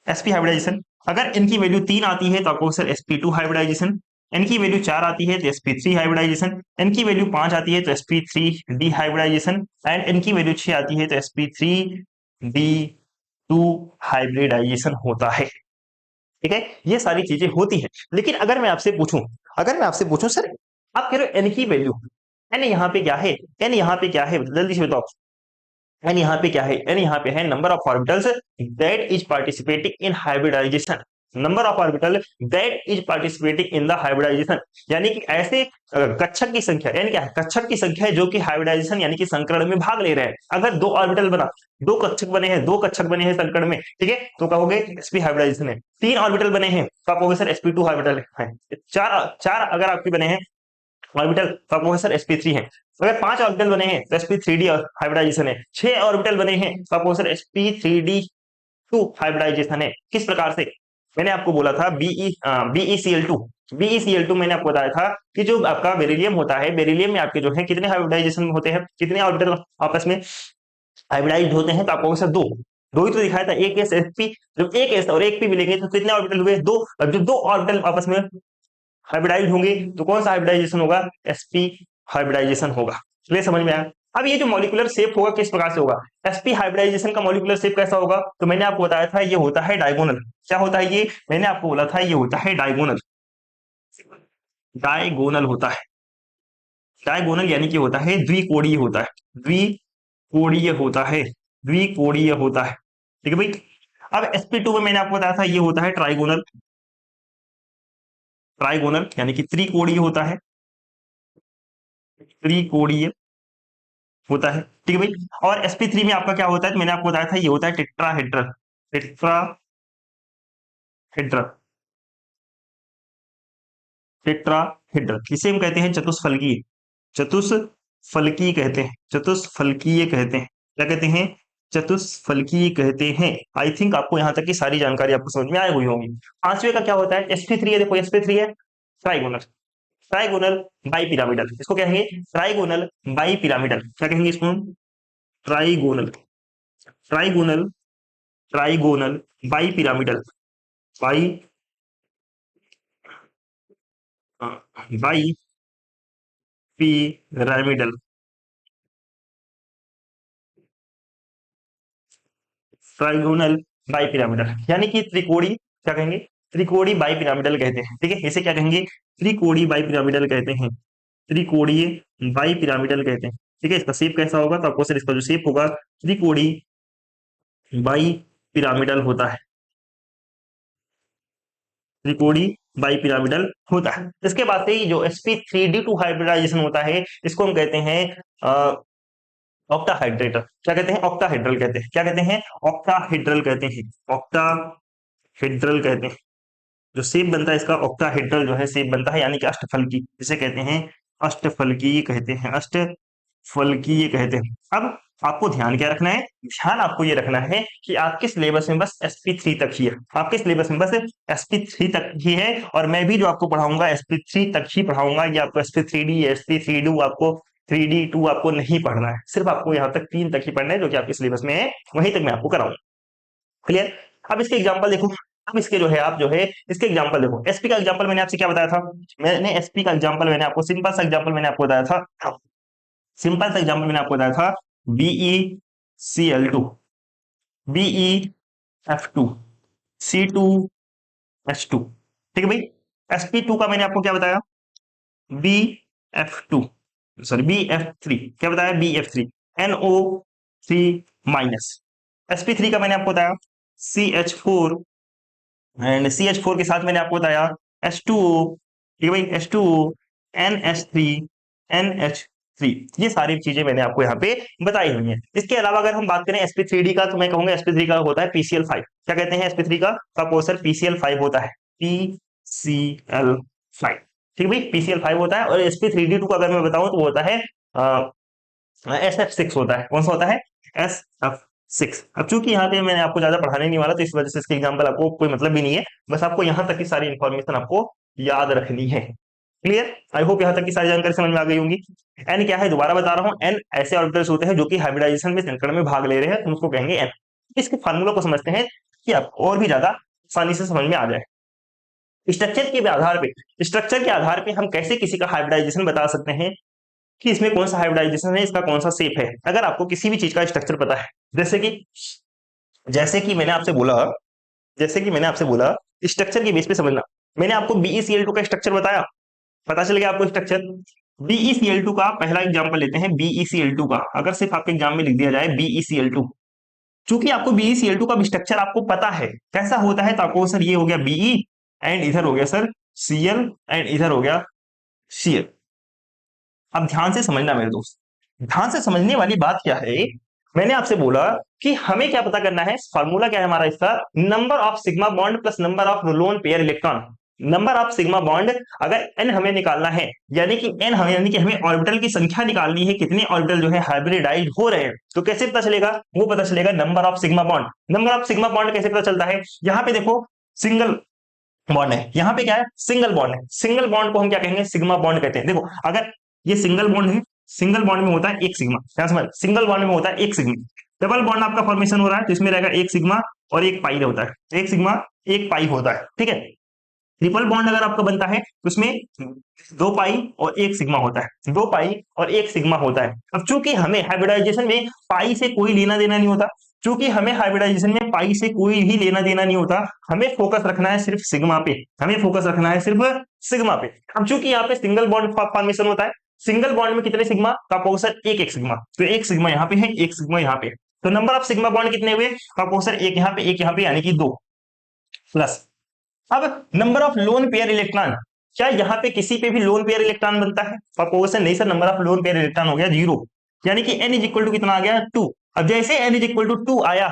sp हाइब्रिडाइजेशन। अगर n की वैल्यू 3 आती है तो आपको सर sp2 हाइब्रिडाइजेशन, n की वैल्यू 4 आती है तो sp3 हाइब्रिडाइजेशन, n की वैल्यू 5 आती है तो sp3d हाइब्रिडाइजेशन, एंड n की वैल्यू 6 आती है तो sp3d2 हाइब्रिडाइजेशन होता है, ठीक है। ये सारी चीजें होती हैं। लेकिन अगर मैं आपसे पूछूं, सर आप कह रहे हो n की वैल्यू, n यहाँ पे क्या है, n यहाँ पे क्या है, जल्दी से बताओ। n यहाँ पे क्या है, n यहाँ पे है number of orbitals that is participating in hybridisation, number of orbital that is participating in the hybridisation, यानी कि ऐसे कक्षक की संख्या, n क्या है, कक्षक की संख्या है जो कि हाइब्रिडाइजेशन यानी कि संकरण में भाग ले रहे हैं। अगर दो ऑर्बिटल बना, दो कक्षक बने हैं संकरण में, ठीक है, तो कहोगे sp हाइब्रिडाइजेशन है। तीन ऑर्बिटल बने हैं तो आप कहोगे सर sp2 ऑर्बिटल है। चार चार अगर आपके बने हैं ऑर्बिटल तो आपको सर sp3 है। अगर 5 ऑर्बिटल बने हैं तो sp3d हाइब्रिडाइजेशन है। 6 ऑर्बिटल बने हैं तो आपको सर sp3d2 हाइब्रिडाइजेशन है। किस प्रकार से? मैंने आपको बोला था BeCl2 मैंने आपको बताया था कि जो आपका बेरिलियम होता है, बेरिलियम में आपके जो है कितने हाइब्रिडाइजेशन होते हैं, कितने ऑर्बिटल आपस में हाइब्रिडाइज्ड होते हैं, तो आपको सर दो ही तो दिखाया था, एक एस sp, जब एक एस और एक पी मिलेंगे तो कितने ऑर्बिटल हुए? दो। अब जब दो ऑर्बिटल आपस में हाइब्रिडाइज होंगे तो कौन सा हाइब्रिडाइजेशन होगा? sp हाइब्रिडाइजेशन होगा। क्लियर, समझ में आया? अब ये जो मॉलिक्यूलर शेप होगा किस प्रकार से होगा, sp हाइब्रिडाइजेशन का मॉलिक्यूलर शेप कैसा होगा? तो मैंने आपको बताया था ये होता है डायगोनल। क्या होता है ये? मैंने आपको बोला था ये होता है डायगोनल, डायगोनल होता है। डायगोनल यानी कि होता है द्विकोणीय होता है, द्विकोणीय होता है, द्विकोणीय होता है, ठीक है भाई। अब sp2 में मैंने आपको बताया था ये होता है ट्राइगोनल, ट्राइगोनल यानी कि त्रिकोणीय होता है, त्रिकोणीय, होता है, ठीक है भाई। और sp3 में आपका क्या होता है, मैंने आपको बताया था ये होता है टेट्राहेड्रल, टेट्राहेड्रल, टेट्राहेड्रल, इसे हम कहते हैं चतुष्फलकीय, चतुष्फलकीय कहते हैं, चतुष्फलकीय कहते हैं, क्या कहते हैं, चतुष्फलकीय कहते हैं। आई थिंक आपको यहां तक की सारी जानकारी आपको समझ में आई हुई होगी। पांचवे का क्या होता है, sp3 है, देखो sp3 है ट्राइगोनल, ट्राइगोनल बाई पिरामिडल, इसको कहेंगे ट्राइगोनल बाई पिरामिडल, क्या कहेंगे इसको, trigonal, trigonal, trigonal bi pyramidal, by, bi pyramidal, trigonal bi pyramidal, यानी कि त्रिकोणी, क्या कहेंगे, त्रिकोणी बाई पिरामिडल कहते हैं, ठीक है, इसे क्या कहेंगे, त्रिकोणी बाई पिरामिडल कहते हैं, त्रिकोणीय बाई पिरामिडल कहते हैं, ठीक है। इसका शेप कैसा होगा, तो आपको सिर्फ इसका जो शेप होगा त्रिकोणी बाई पिरामिडल होता है, त्रिकोणी बाई पिरामिडल होता है। इसके बाद से जो sp3d2 हाइब्रिडाइजेशन होता है, इसको हम कहते हैं ऑक्टाहाइड्रेटर, क्या कहते हैं, ऑक्टाहेड्रल कहते हैं, क्या कहते हैं, ऑक्टाहेड्रल कहते हैं, ऑक्टाहेड्रल कहते हैं। जो शेप बनता है इसका ऑक्टाहेड्रल जो है शेप बनता है, यानी कि अष्टफलकी, जिसे कहते हैं अष्टफलकीय कहते हैं, अष्टफलकीय कहते हैं। अब आपको ध्यान क्या रखना है, ध्यान आपको ये रखना है कि आपके सिलेबस में बस sp3 तक ही है, आपके सिलेबस में बस sp3 तक ही है, और मैं भी जो आपको पढ़ाऊंगा sp3 तक ही पढ़ाऊंगा, ये आपको sp3d sp3d आपको 3d2 आपको नहीं पढ़ना है, सिर्फ आपको यहाँ तक 3 तक ही पढ़ना है, जो कि आपके सिलेबस में है, वहीं तक मैं आपको कराऊंगा, क्लियर। अब इसके एग्जांपल देखो, अब इसके जो है आप जो है इसके एग्जांपल देखो, एसपी का एग्जांपल मैंने आपसे क्या बताया था, मैंने एसपी का एग्जांपल मैंने आपको सिंपल सा एग्जांपल मैंने आपको बताया था, सिंपल सा एग्जांपल मैंने आपको बताया था, BeCl2, BeF2, C2H2, ठीक है भाई। sp2 का मैंने आपको क्या बताया, BF2, सॉरी BF3, क्या बताया, BF3, NO3 माइनस। sp3 का मैंने आपको बताया CH4, एंड CH4 के साथ मैंने आपको बताया H2O, ठीक है भाई, H2O, NH3, NH3, ये सारी चीजें मैंने आपको यहाँ पे बताई हुई हैं। इसके अलावा अगर हम बात करें sp3d का, तो मैं कहूंगा sp3 का होता है PCl5, क्या कहते हैं, sp3 का प्रपोर्शन PCl5 होता है, PCl5, ठीक है भाई, PCl5 होता है। और sp3d2 का अगर मैं बताऊं तो वो होता है SF6 होता है, कौन सा होता है, SF6। अब चूंकि यहाँ पे मैंने आपको ज्यादा पढ़ाने नहीं वाला, तो इस वजह से इसके एग्जांपल आपको कोई मतलब भी नहीं है, बस आपको यहाँ तक की सारी इंफॉर्मेशन आपको याद रखनी है, क्लियर। आई होप यहाँ तक की सारी जानकारी समझ में आ गई होंगी। एन क्या है, दोबारा बता रहा हूँ, एन ऐसे ऑर्बिटल्स होते हैं जो कि हाइब्रिडाइजेशन में संकरण में भाग ले रहे हैं, हम उसको कहेंगे एन। इसके फार्मूला को समझते हैं कि आपको और भी ज्यादा आसानी से समझ में आ जाए। स्ट्रक्चर के आधार पे, स्ट्रक्चर के आधार पे हम कैसे किसी का हाइब्रिडाइजेशन बता सकते हैं कि इसमें कौन सा हाइब्रिडाइजेशन है, इसका कौन सा शेप है। अगर आपको किसी भी चीज का स्ट्रक्चर पता है, जैसे कि मैंने आपसे बोला, जैसे कि मैंने आपसे बोला स्ट्रक्चर के बेस पे समझना, मैंने आपको BeCl2 का स्ट्रक्चर बताया, पता चल गया आपको स्ट्रक्चर। BeCl2 का पहला एग्जांपल लेते हैं, BeCl2 का अगर सिर्फ आपके एग्जाम में लिख दिया जाए BeCl2, चूंकि आपको BeCl2 का स्ट्रक्चर आपको पता है कैसा होता है, तो आपको सर ये हो गया Be, एंड इधर हो गया सर Cl, एंड इधर हो गया Cl। अब ध्यान से समझना मेरे दोस्त, ध्यान से समझने वाली बात क्या है, मैंने आपसे बोला कि हमें क्या पता करना है, फार्मूला क्या है हमारा इसका, number of sigma bond plus number of lone pair electron, number of sigma bond. अगर n हमें निकालना है, यानी कि n हमें, यानी कि हमें ऑर्बिटल की संख्या निकालनी है, कितने ऑर्बिटल जो है हाइब्रिडाइज हो रहे हैं, तो कैसे पता चलेगा, वो पता चलेगा number of sigma bond. Number of sigma bond कैसे पता चलता है, यहाँ पे देखो सिंगल बॉन्ड है, यहाँ पे क्या है, सिंगल बॉन्ड है, सिंगल बॉन्ड को हम क्या कहेंगे, सिग्मा बॉन्ड कहते हैं। देखो अगर ये सिंगल बॉन्ड है, सिंगल बॉन्ड में होता है एक सिग्मा, क्या समझ, सिंगल बॉन्ड में होता है एक सिग्मा। डबल बॉन्ड आपका फॉर्मेशन हो रहा है, तो इसमें रहेगा एक सिग्मा और एक पाई होता है, एक सिग्मा एक पाई होता है, ठीक है। ट्रिपल बॉन्ड अगर आपका बनता है तो उसमें दो पाई और एक सिग्मा होता है, दो पाई और एक सिग्मा होता है। अब चूंकि हमें हाइब्रिडाइजेशन में पाई से कोई लेना देना नहीं होता, चूंकि हमें हाइब्रिडाइजेशन में पाई से कोई भी लेना देना नहीं होता, हमें फोकस रखना है सिर्फ सिग्मा पे, हमें फोकस रखना है सिर्फ सिग्मा पे। अब चूंकि यहाँ पे सिंगल बॉन्ड फॉर्मेशन होता है, सिंगल बॉन्ड में कितने सिग्मा का पोर्शन, एक एक सिग्मा, तो एक सिग्मा यहाँ पे है, एक सिग्मा यहाँ पे, तो नंबर ऑफ सिग्मा बॉन्ड कितने हुए, का पोर्शन एक यहाँ पे एक यहाँ पे, यानी कि दो प्लस। अब number of lone pair electron, क्या यहाँ पे किसी पे भी लोन पेयर इलेक्ट्रॉन बनता है, प्रपोर्शन नहीं sir, number of lone pair electron हो गया जीरो, यानी कि n इज इक्वल टू कितना आ गया 2। अब जैसे n इज इक्वल टू 2 आया,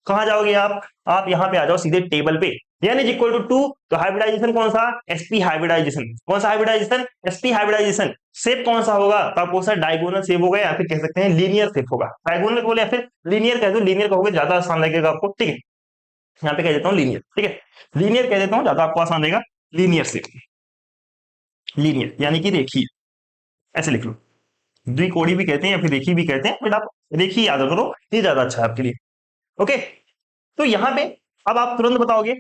कहां जाओगे आप यहाँ पे आ जाओ सीधे टेबल पे। n इज इक्वल टू 2, तो हाइब्रिडाइजेशन कौन सा, sp हाइब्रिडाइजेशन। कौन सा हाइब्रिडाइजेशन, sp हाइब्रिडाइजेशन। शेप कौन सा होगा, तो आपको सर डायगोनल शेप होगा, या फिर कह सकते हैं लीनियर शेप होगा। डायगोनल बोले या फिर लीनियर कह दो, लीनियर कहोगे ज्यादा आसान लगेगा आपको, ठीक है। यहाँ पे कह देता हूँ लीनियर, ठीक है, लीनियर कह देता हूँ, ज्यादा आपको आसान रहेगा। लीनियर शेप, लीनियर यानी कि रेखीय, ऐसे लिख लो। द्विकोणीय भी कहते हैं या फिर रेखीय भी कहते हैं, बट आप रेखीय याद करो, ये ज्यादा अच्छा है आपके लिए। ओके, तो यहाँ पे अब आप तुरंत बताओगे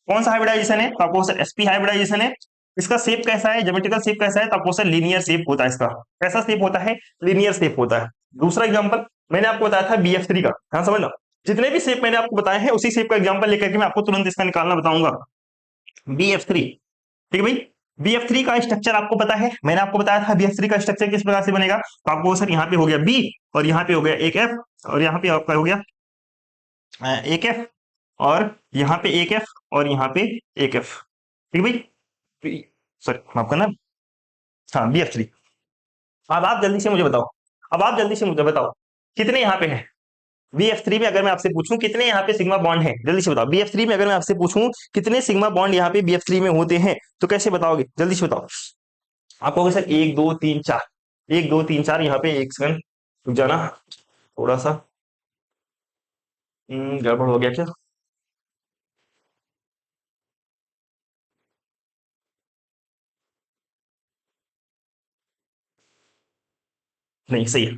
कौन सा हाइब्रिडाइजेशन है, तो आपको सर एसपी हाइब्रिडाइजेशन है। इसका शेप कैसा है, ज्योमेट्रिकल शेप कैसा है, तो आपको सर लीनियर शेप होता है इसका। कैसा शेप होता है, लीनियर शेप होता है। दूसरा एग्जांपल मैंने आपको बताया था BF3 का, हाँ समझ लो। जितने भी शेप मैंने आपको बताए हैं उसी शेप का एग्जांपल लेकर के मैं आपको तुरंत इसका निकालना बताऊंगा। BF3, ठीक है भाई। BF3 का स्ट्रक्चर आपको पता है, मैंने आपको बताया था BF3 का स्ट्रक्चर किस प्रकार से बनेगा। तो आपको सर यहाँ पे हो गया B, और यहाँ पे हो गया एक F, और यहाँ पे आपका हो गया एक F, और यहाँ पे एक F, और यहाँ पे एक F, ठीक है भाई। सॉरी माफ करना, हाँ BF3। अब आप जल्दी से मुझे बताओ, अब आप जल्दी से मुझे बताओ कितने यहाँ पे हैं BF3 में। अगर मैं आपसे पूछूं कितने यहाँ पे सिग्मा बॉन्ड है, जल्दी से बताओ। BF3 में अगर मैं आपसे पूछूं कितने सिग्मा बॉन्ड यहाँ पे BF3 में होते हैं, तो कैसे बताओगे, जल्दी से बताओ। आप कहोगे सर 1 2 3 4, 1 2 3 4। यहाँ पे एक सेकंड रुक जाना, थोड़ा सा गड़बड़ हो गया क्या। नहीं सही है,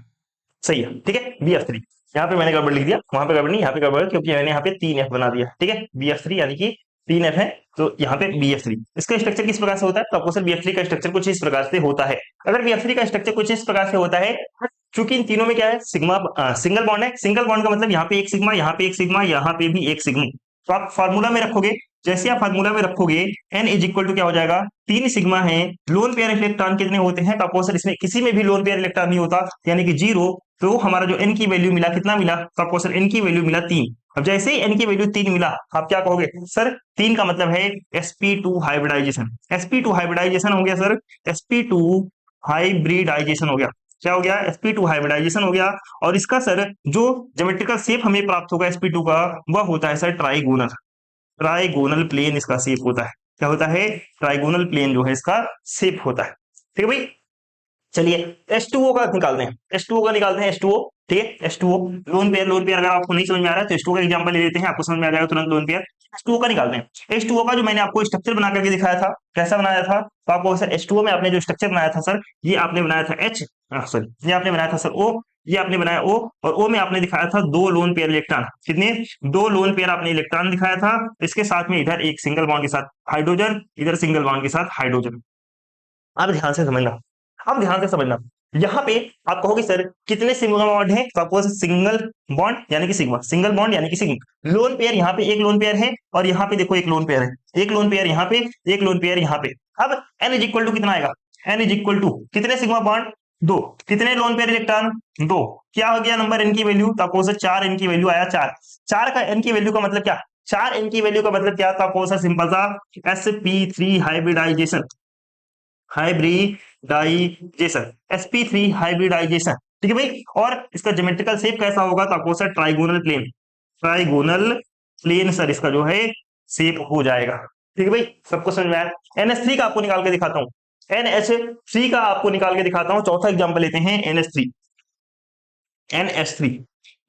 सही है, ठीक है। BF3, यहाँ पे मैंने गड़बड़ लिख दिया, वहां पे गड़बड़ नहीं, यहाँ पे गड़बड़ है, क्योंकि मैंने यहाँ पे 3F बना दिया, ठीक है। BF3 यानी कि 3F है, तो यहाँ पे BF3। इसका स्ट्रक्चर किस प्रकार से होता है, तो आपको सर BF3 का स्ट्रक्चर कुछ इस प्रकार से होता है। अगर BF3 का स्ट्रक्चर कुछ इस प्रकार से होता है, चूंकि इन तीनों में क्या है, सिग्मा सिंगल बॉन्ड है। सिंगल बॉन्ड का मतलब यहाँ पे एक सिग्मा, यहाँ पे एक सिग्मा, यहाँ पे भी एक सिग्मा। तो आप फार्मूला में रखोगे, जैसे आप फार्मूला में रखोगे n इज इक्वल टू क्या हो जाएगा, 3 सिग्मा है। लोन पेयर इलेक्ट्रॉन कितने होते हैं, तो आपको सर इसमें किसी में भी लोन पेयर इलेक्ट्रॉन नहीं होता, यानी कि 0। तो हमारा जो n की वैल्यू मिला कितना मिला, तो आपको सर n की वैल्यू मिला 3। अब जैसे ही n की वैल्यू 3 मिला, आप क्या कहोगे सर, 3 का मतलब है sp2 हाइब्रिडाइजेशन। sp2 हाइब्रिडाइजेशन हो गया सर, sp2 हाइब्रिडाइजेशन हो गया। क्या हो गया, sp2 हाइब्रिडाइजेशन हो गया। और इसका सर जो ज्योमेट्रिकल शेप हमें प्राप्त होगा sp2 का, वह होता है सर ट्राइगोनल। ट्राइगोनल प्लेन इसका शेप होता है। क्या होता है, ट्राइगोनल प्लेन जो है इसका शेप होता है, ठीक है भाई। चलिए H2O का निकालते हैं, H2O का निकालते हैं, H2O, ठीक है। H2O lone pair, lone pair अगर आपको नहीं समझ में आ रहा है तो H2O का एग्जांपल ले लेते हैं, आपको समझ में आ जाएगा तुरंत। लोन पेयर H2O का निकालते हैं। H2O का जो मैंने आपको स्ट्रक्चर बना करके दिखाया था, कैसा बनाया था, तो आपको सर H2O में आपने जो स्ट्रक्चर बनाया था सर, ये आपने बनाया था H, सॉरी ये आपने बनाया था सर O, ये आपने बनाया O, और O में आपने दिखाया था 2 लोन पेयर इलेक्ट्रॉन। कितने, 2 लोन पेयर आपने इलेक्ट्रॉन दिखाया था। इसके साथ में इधर एक सिंगल बॉन्ड के साथ हाइड्रोजन, इधर सिंगल बॉन्ड के साथ हाइड्रोजन। अब ध्यान से समझना, अब ध्यान से समझना। यहाँ पे आप कहोगे सर कितने सिग्मा बॉन्ड है, तो आपको सिंगल बॉन्ड यानी कि सिग्मा, सिंगल बॉन्ड यानी कि सिग्मा। लोन पेयर यहाँ पे एक लोन पेयर है, और यहाँ पे देखो एक लोन पेयर है, एक लोन पेयर यहाँ पे, एक लोन पेयर यहाँ पे। अब n इज इक्वल टू कितना आएगा, n इज इक्वल टू कितने सिग्मा बॉन्ड, 2। कितने लोन पेयर इलेक्ट्रॉन, 2। क्या हो गया नंबर n की वैल्यू, तो आपको सर 4 n की वैल्यू आया, 4। 4 का n की वैल्यू का मतलब क्या, 4 n की वैल्यू का मतलब क्या, तो आपको सर सिंपल सा sp3 hybridisation, hybridisation, sp3 hybridisation, ठीक है भाई। और इसका ज्योमेट्रिकल शेप कैसा होगा, तो आपको sir trigonal plane, trigonal plane sir इसका जो है शेप हो जाएगा, ठीक है भाई। सबको समझ में आया। NH3 का आपको निकाल के दिखाता हूँ, NH3 का आपको निकाल के दिखाता हूँ। चौथा एग्जांपल लेते हैं NH3, NH3।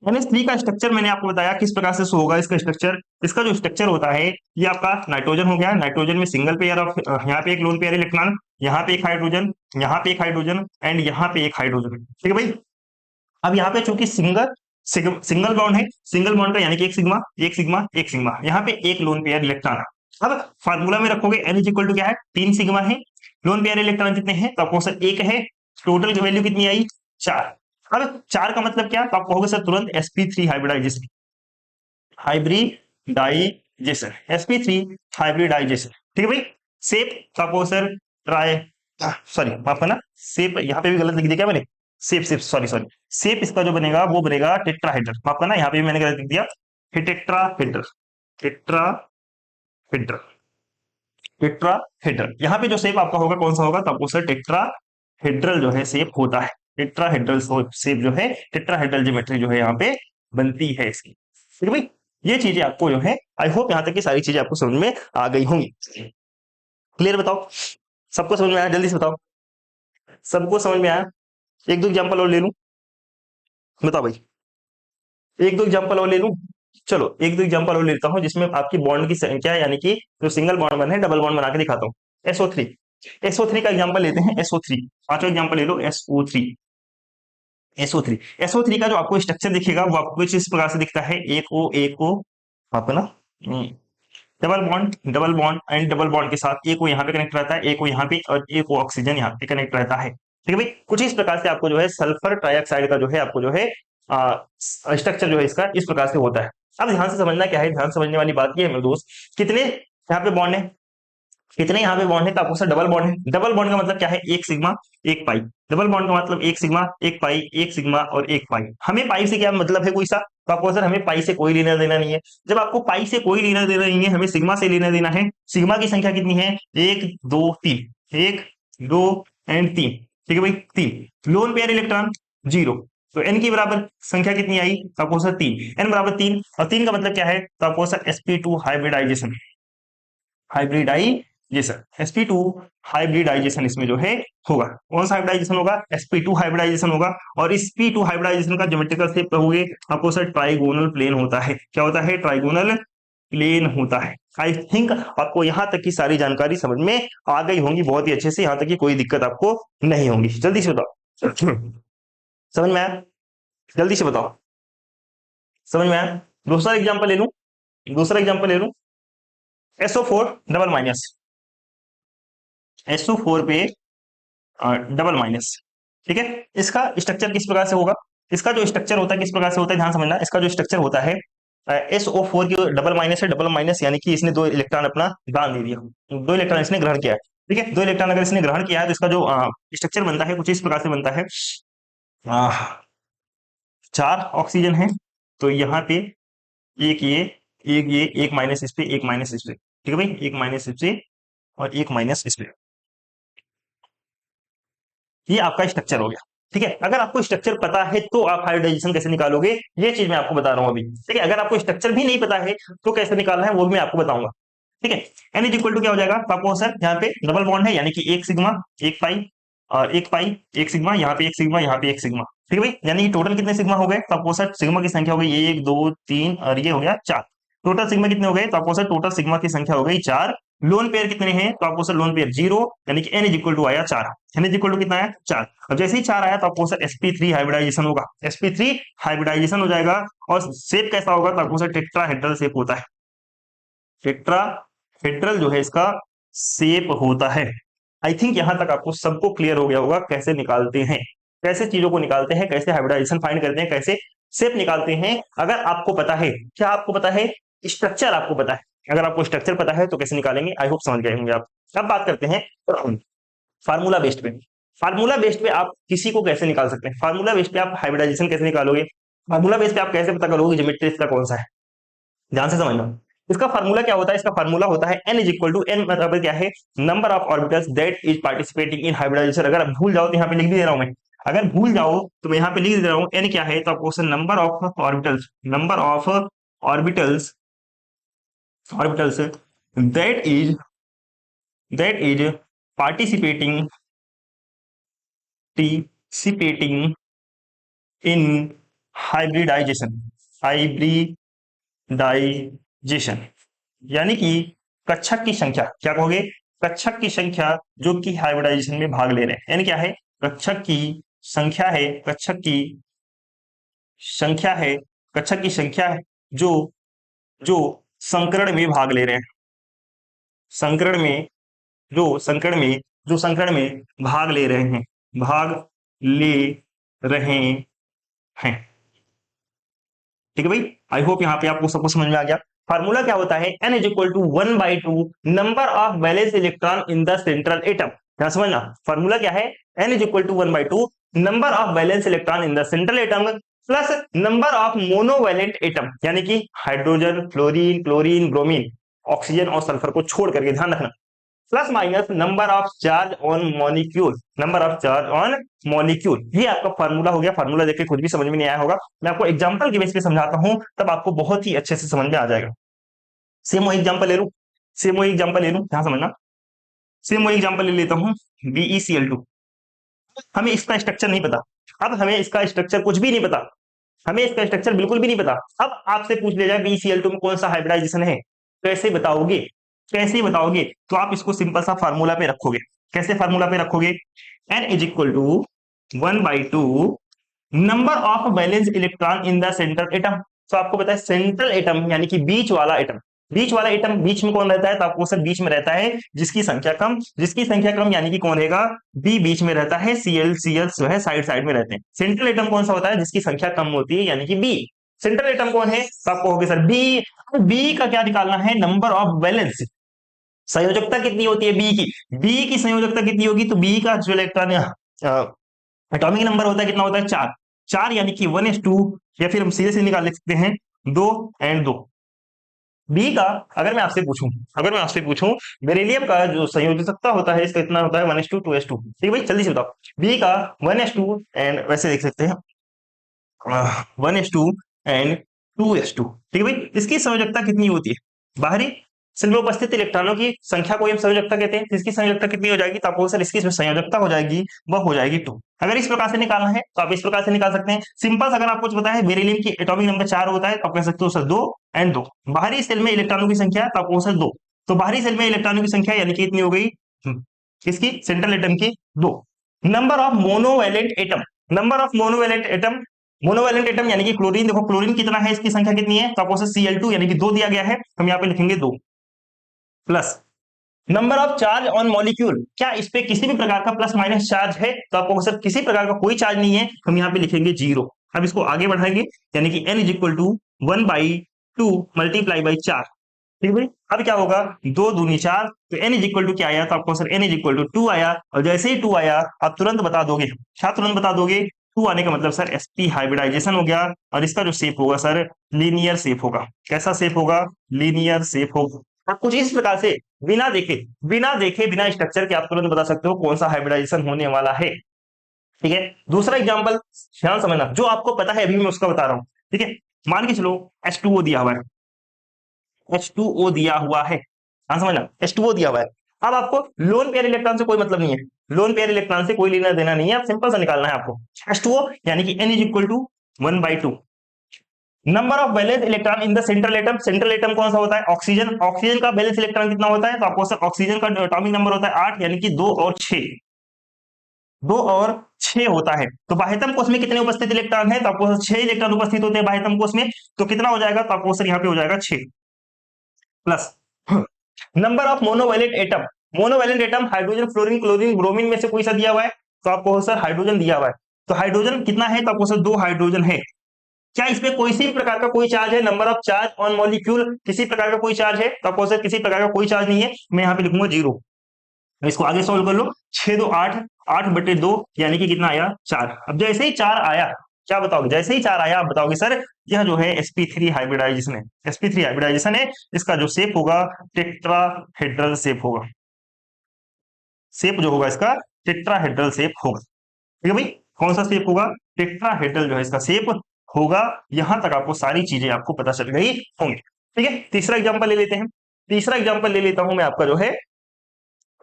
NH3 का स्ट्रक्चर मैंने आपको बताया किस प्रकार से शो होगा इसका स्ट्रक्चर। इसका जो स्ट्रक्चर होता है, ये आपका नाइट्रोजन हो गया, नाइट्रोजन में सिंगल पेयर ऑफ, यहाँ पे एक लोन पेयर इलेक्ट्रॉन, यहाँ पे एक हाइड्रोजन, यहाँ पे एक हाइड्रोजन, एंड यहाँ पे एक हाइड्रोजन, ठीक है भाई। अब यहाँ पे चूंकि सिंगल बॉन्ड है, सिंगल बॉन्ड का यानी कि एक सिग्मा, एक सिग्मा, एक सिग्मा, यहाँ पे एक लोन पेयर इलेक्ट्रॉन। अब फार्मूला में रखोगे n इज इक्वल टू क्या है, 3 सिग्मा है। लोन पेयर इलेक्ट्रॉन कितने हैं, तो आपको सर 1 है। टोटल वैल्यू कितनी आई, 4। अब 4 का मतलब क्या, तो आप कहोगे सर तुरंत sp3 hybridisation, hybridisation, sp3 hybridisation, ठीक है भाई। शेप तो आपको सर ट्राई, सॉरी माफ करना, शेप यहाँ पे भी गलत लिख दिया क्या मैंने, shape shape sorry sorry, shape इसका जो बनेगा वो बनेगा टेट्राहेड्रल, माफ करना यहाँ पे भी मैंने गलत लिख दिया, टेट्राहेड्रल, टेट्राहेड्रल, टेट्राहेड्रल। यहाँ पे जो शेप आपका होगा कौन सा होगा, तो आपको सर टेट्राहेड्रल जो है शेप होता है, टेट्राहेड्रल शेप जो है, टेट्राहेड्रल ज्योमेट्री जो है यहाँ पे बनती है इसकी। ठीक है भाई, ये चीजें आपको जो है, आई होप यहाँ तक की सारी चीजें आपको समझ में आ गई होंगी। क्लियर बताओ, सबको समझ में आया? जल्दी से बताओ, सबको समझ में आया? एक दो एग्जाम्पल और ले लूं, बताओ भाई, एक दो एग्जाम्पल और ले लूं। चलो एक दो एग्जाम्पल और लेता हूं जिसमें आपकी बॉन्ड की संख्या यानी कि जो सिंगल बॉन्ड बने, डबल बॉन्ड बना के दिखाता हूँ। SO3, SO3 का एग्जाम्पल लेते हैं। SO3 पांचों एग्जाम्पल ले लो। SO3 का जो आपको स्ट्रक्चर दिखेगा वो आपको कुछ इस प्रकार से दिखता है। एक ओ अपना double bond and double bond के साथ एक वो यहाँ पे कनेक्ट रहता है, एक वो यहाँ पे, और एक वो ऑक्सीजन यहाँ पे कनेक्ट रहता है। ठीक है भाई, कुछ इस प्रकार से आपको जो है सल्फर ट्राइऑक्साइड का जो है आपको जो है स्ट्रक्चर जो है इसका इस प्रकार से होता है। अब ध्यान से समझना क्या है, ध्यान समझने वाली बात ये है मेरे दोस्त, कितने यहाँ पे बॉन्ड है, कितने यहाँ पे बॉन्ड है, तो आपको सर डबल बॉन्ड है। डबल बॉन्ड का मतलब क्या है, एक सिग्मा एक पाई। डबल बॉन्ड का मतलब एक सिग्मा एक पाई, एक सिग्मा और एक पाई। हमें पाई से क्या मतलब है कोई सा, तो आपको सर हमें पाई से कोई लेना देना नहीं है। जब आपको पाई से कोई लेना देना नहीं है, हमें सिग्मा से लेना देना है। सिग्मा की संख्या कितनी है, एक दो तीन, एक दो एंड तीन। ठीक है भाई, तीन। लोन पेयर इलेक्ट्रॉन जीरो, तो एन की बराबर संख्या कितनी आई, तो आपको सर तीन, एन बराबर तीन। और तीन का मतलब क्या है, तो आपको sir sp2 hybridisation, sp2 hybridisation इसमें जो है होगा। कौन सा हाइब्रिडाइजेशन होगा, sp2 हाइब्रिडाइजेशन होगा। और इस sp2 हाइब्रिडाइजेशन का ज्योमेट्रिकल शेप कहोगे, आपको सर ट्राइगोनल प्लेन होता है। क्या होता है, ट्राइगोनल प्लेन होता है। आई थिंक आपको यहां तक की सारी जानकारी समझ में आ गई होंगी बहुत ही अच्छे से, यहां तक की कोई दिक्कत आपको नहीं होगी। जल्दी से बताओ, समझ में आया? जल्दी से बताओ, समझ में आया? दूसरा एग्जांपल ले लूं, दूसरा एग्जांपल ले लूं। SO4 डबल माइनस, SO4 पे डबल माइनस। ठीक है, इसका स्ट्रक्चर किस प्रकार से होगा, इसका जो स्ट्रक्चर होता है किस प्रकार से होता है, ध्यान समझना। इसका जो स्ट्रक्चर होता है, SO4 की डबल माइनस है, डबल माइनस यानी कि इसने दो इलेक्ट्रॉन अपना दान दे दिया, दो इलेक्ट्रॉन इसने ग्रहण किया है। ठीक है, दो इलेक्ट्रॉन अगर इसने ग्रहण किया है तो इसका जो स्ट्रक्चर बनता है कुछ इस प्रकार से बनता है। चार ऑक्सीजन है, तो यहाँ पे एक ये, एक ये, एक माइनस इस पे, एक माइनस इस पे। ठीक है भाई, एक माइनस इस पे और एक माइनस इस पे। ये आपका स्ट्रक्चर हो गया। ठीक है, अगर आपको स्ट्रक्चर पता है तो आप हाइब्रिडाइजेशन कैसे निकालोगे, ये चीज मैं आपको बता रहा हूं अभी। ठीक है, अगर आपको स्ट्रक्चर भी नहीं पता है तो कैसे निकालना है वो भी मैं आपको बताऊंगा। ठीक है, एन इज इक्वल टू क्या हो जाएगा, तो आपको सर यहाँ पे डबल बॉन्ड है यानी कि एक सिग्मा एक पाई, और एक पाई एक सिग्मा, यहाँ पे एक सिग्मा, यहाँ पे एक सिग्मा। ठीक है भाई, यानी कि टोटल कितने सिग्मा हो गए, तो आपको सर सिग्मा की संख्या हो गई एक दो तीन और ये हो गया चार। टोटल सिग्मा कितने हो गए, तो आपको सर टोटल सिग्मा की संख्या हो गई चार। लोन पेयर कितने हैं, तो आपको सर लोन पेयर जीरो, यानी कि एन इज इक्वल टू आया चार। एन इज इक्वल टू कितना है, चार। अब जैसे ही चार आया तो आपको सर sp3 हाइब्रिडाइजेशन होगा, sp3 हाइब्रिडाइजेशन हो जाएगा। और शेप कैसा होगा, तो आपको सर टेट्राहेड्रल शेप होता है। टेट्राहेड्रल जो है इसका शेप होता है। आई थिंक यहां तक आपको सबको क्लियर हो गया होगा कैसे निकालते हैं, कैसे चीजों को निकालते हैं, कैसे हाइब्रिडाइजेशन फाइंड करते हैं, कैसे शेप निकालते हैं। अगर आपको पता है, क्या आपको पता है, स्ट्रक्चर आपको पता है। अगर आपको स्ट्रक्चर पता है तो कैसे निकालेंगे, आई होप समझ गए होंगे आप। अब बात करते हैं फार्मूला बेस्ड पे। फार्मूला बेस्ड पे आप किसी को कैसे निकाल सकते हैं, फार्मूला बेस्ड पे आप हाइब्रिडाइजेशन कैसे निकालोगे, फार्मूला बेस्ड पे आप कैसे पता करोगे ज्योमेट्री इसका कौन सा है। ध्यान से समझना, इसका फार्मूला क्या होता है, इसका फार्मूला होता है n is equal to, N मतलब क्या है, number of orbitals that is participating in hybridisation. अगर आप भूल जाओ तो यहाँ पे लिख भी दे रहा हूं मैं, अगर भूल जाओ तो मैं यहाँ पे लिख दे रहा हूँ n क्या है, तो आपको question number of orbitals, number of orbitals, orbitals that is participating, participating in hybridisation, hybridisation यानी कि कक्षक की संख्या, क्या कहोगे, कक्षक की संख्या जो कि हाइब्रिडाइजेशन में भाग ले रहे हैं। यानी क्या है, कक्षक की संख्या है, कक्षक की संख्या है, कक्षक की संख्या है जो जो संकरण में भाग ले रहे हैं, संकरण में, जो संकरण में भाग ले रहे हैं, भाग ले रहे हैं। ठीक है भाई, आई होप यहाँ पे आपको सबको समझ में आ गया। फार्मूला क्या होता है, n is equal to 1/2 number of valence electron in the central atom. क्या समझना, फार्मूला क्या है, n is equal to 1/2 number of valence electron in the central atom plus number of monovalent atom, यानी कि hydrogen, fluorine, chlorine, bromine, oxygen और sulphur को छोड़ करके, ध्यान रखना plus minus number of charge on molecule, number of charge on molecule, ये आपका फार्मूला हो गया। फार्मूला देख के खुद भी समझ में नहीं आया होगा, मैं आपको एग्जांपल के बेस पे समझाता हूं, तब आपको बहुत ही अच्छे से समझ में आ जाएगा। सेम वही एग्जांपल ले लूं, सेम वही एग्जांपल ले लूं, ध्यान समझना। सेम वही एग्जांपल ले लेता हूं, BeCl2। हमें इसका स्ट्रक्चर नहीं पता, अब हमें इसका स्ट्रक्चर कुछ भी नहीं पता, हमें इसका स्ट्रक्चर बिल्कुल भी नहीं पता। अब आपसे पूछ लिया जाए BeCl2 में कौन सा हाइब्रिडाइजेशन है, कैसे बताओगे, कैसे बताओगे? तो आप इसको सिंपल सा फार्मूला पे रखोगे। कैसे फार्मूला पे रखोगे? N is equal to 1/2 number of valence electron in the central atom. तो आपको पता है सेंट्रल एटम यानी कि बीच वाला एटम, बीच वाला एटम बीच में कौन रहता है? तो आपको सर बीच में रहता है जिसकी संख्या कम, जिसकी संख्या कम यानी कि कौन रहेगा? बी बीच में रहता है, Cl जो है साइड साइड में रहते हैं। सेंट्रल एटम कौन सा होता है? जिसकी संख्या कम होती है यानी कि बी। सेंट्रल एटम कौन है? तो आपको होगी सर बी। बी का क्या निकालना है? नंबर ऑफ बैलेंस, संयोजकता कितनी होती है बी की? बी की संयोजकता कितनी होगी? तो बी का जो इलेक्ट्रॉन एटॉमिक नंबर होता है कितना होता है? 4। 4 यानी कि 1:2, या फिर हम सीधे से निकाल सकते हैं 2:2। बी का अगर मैं आपसे पूछूं, अगर मैं आपसे पूछूं बेरिलियम का जो संयोजकता होता है इसका कितना होता है? 1:2, 2:2। ठीक है भाई, जल्दी से बताओ। बी का 1:2 एंड वैसे देख सकते हैं 1:2 एंड 2:2। ठीक है भाई, इसकी संयोजकता कितनी होती है? बाहरी सेल में उपस्थित इलेक्ट्रॉनों की संख्या को हम संयोजकता कहते हैं। इसकी संयोजकता कितनी हो जाएगी? तो आपको सर इसकी संयोजकता हो जाएगी, वह हो जाएगी 2। अगर इस प्रकार से निकालना है तो आप इस प्रकार से निकाल सकते हैं। सिंपल, अगर आपको पता है बेरिलियम की एटॉमिक नंबर 4 होता है तो आप कह सकते हो सर 2 एंड 2। बाहरी सेल में इलेक्ट्रॉनों की संख्या तो आपको सर 2, तो बाहरी सेल में इलेक्ट्रॉनों की संख्या यानी कि इतनी हो गई किसकी? सेंट्रल एटम की 2। Number of monovalent atom, number of monovalent atom, monovalent atom यानी कि क्लोरीन, देखो क्लोरीन कितना है, इसकी संख्या कितनी है? तो आपको Cl2 यानी कि 2 दिया गया है, हम यहाँ पे लिखेंगे 2 plus number of charge on molecule, क्या इस पे किसी भी प्रकार का प्लस माइनस चार्ज है? तो आपको सर किसी प्रकार का कोई चार्ज नहीं है, हम यहाँ पे लिखेंगे 0। अब इसको आगे बढ़ाएंगे यानी कि N is equal to 1/2 multiply by 4। ठीक है भाई, अब क्या होगा? 2 दूनी 4, तो N इज इक्वल टू क्या आया? तो आपको sir N is equal to 2 आया, और जैसे ही 2 आया आप तुरंत बता दोगे, क्या तुरंत बता दोगे? 2 आने का मतलब सर sp हाइब्रिडाइजेशन हो गया, और इसका जो शेप होगा सर लीनियर शेप होगा। कैसा शेप होगा? लीनियर शेप होगा। आप कुछ इस प्रकार से बिना देखे, बिना देखे, बिना स्ट्रक्चर के आप तुरंत बता सकते हो कौन सा हाइब्रिडाइजेशन होने वाला है। ठीक है, दूसरा एग्जांपल ध्यान समझना, जो आपको पता है अभी मैं उसका बता रहा हूं। ठीक है, मान के चलो H2O दिया हुआ है, H2O दिया हुआ है, हाँ समझना, H2O दिया हुआ है। अब आपको लोन पेयर इलेक्ट्रॉन से कोई मतलब नहीं है, लोन पेयर इलेक्ट्रॉन से कोई लेना देना नहीं है, आप सिंपल सा निकालना है आपको H2O यानी कि N is equal to 1/2 number of valence electron in the central atom. Central atom कौन सा होता है? ऑक्सीजन। ऑक्सीजन का बैलेंस इलेक्ट्रॉन कितना होता है? तो आपको सर ऑक्सीजन का एटॉमिक नंबर होता है 8 यानी कि 2 और 6, 2 और 6 होता है। तो बाह्यतम कोश में कितने उपस्थित इलेक्ट्रॉन है? तो आपको 6 इलेक्ट्रॉन उपस्थित होते हैं बाह्यतम कोश में, तो कितना हो जाएगा? तो आपको सर यहाँ पे हो जाएगा 6 plus number of monovalent atom. Monovalent atom hydrogen, fluorine, chlorine, bromine में से कोई सा दिया हुआ है? तो आपको सर हाइड्रोजन दिया हुआ है, तो हाइड्रोजन कितना है? तो आपको सर 2 हाइड्रोजन है। क्या इसमें कोई सी प्रकार का कोई चार्ज है? Number of charge on molecule, किसी प्रकार का कोई चार्ज है? तो आपको सर किसी प्रकार का कोई चार्ज नहीं है, मैं यहाँ पे लिखूंगा 0। इसको आगे सॉल्व कर लो, 6 2 8, 8/2 यानी कि कितना आया? 4। अब जैसे ही 4 आया, क्या बताओगे? जैसे ही 4 आया आप बताओगे सर यह जो है sp3 हाइब्रिडाइजेशन है, sp3 हाइब्रिडाइजेशन है। इसका जो शेप होगा टेट्राहेड्रल शेप होगा, शेप जो होगा इसका टेट्राहेड्रल शेप होगा। ठीक है भाई, कौन सा शेप होगा? टेट्राहेड्रल जो है इसका शेप होगा। यहां तक आपको सारी चीजें आपको पता चल गई होंगी। ठीक है, तीसरा एग्जांपल ले लेते हैं। तीसरा एग्जांपल ले लेता हूं मैं आपका जो है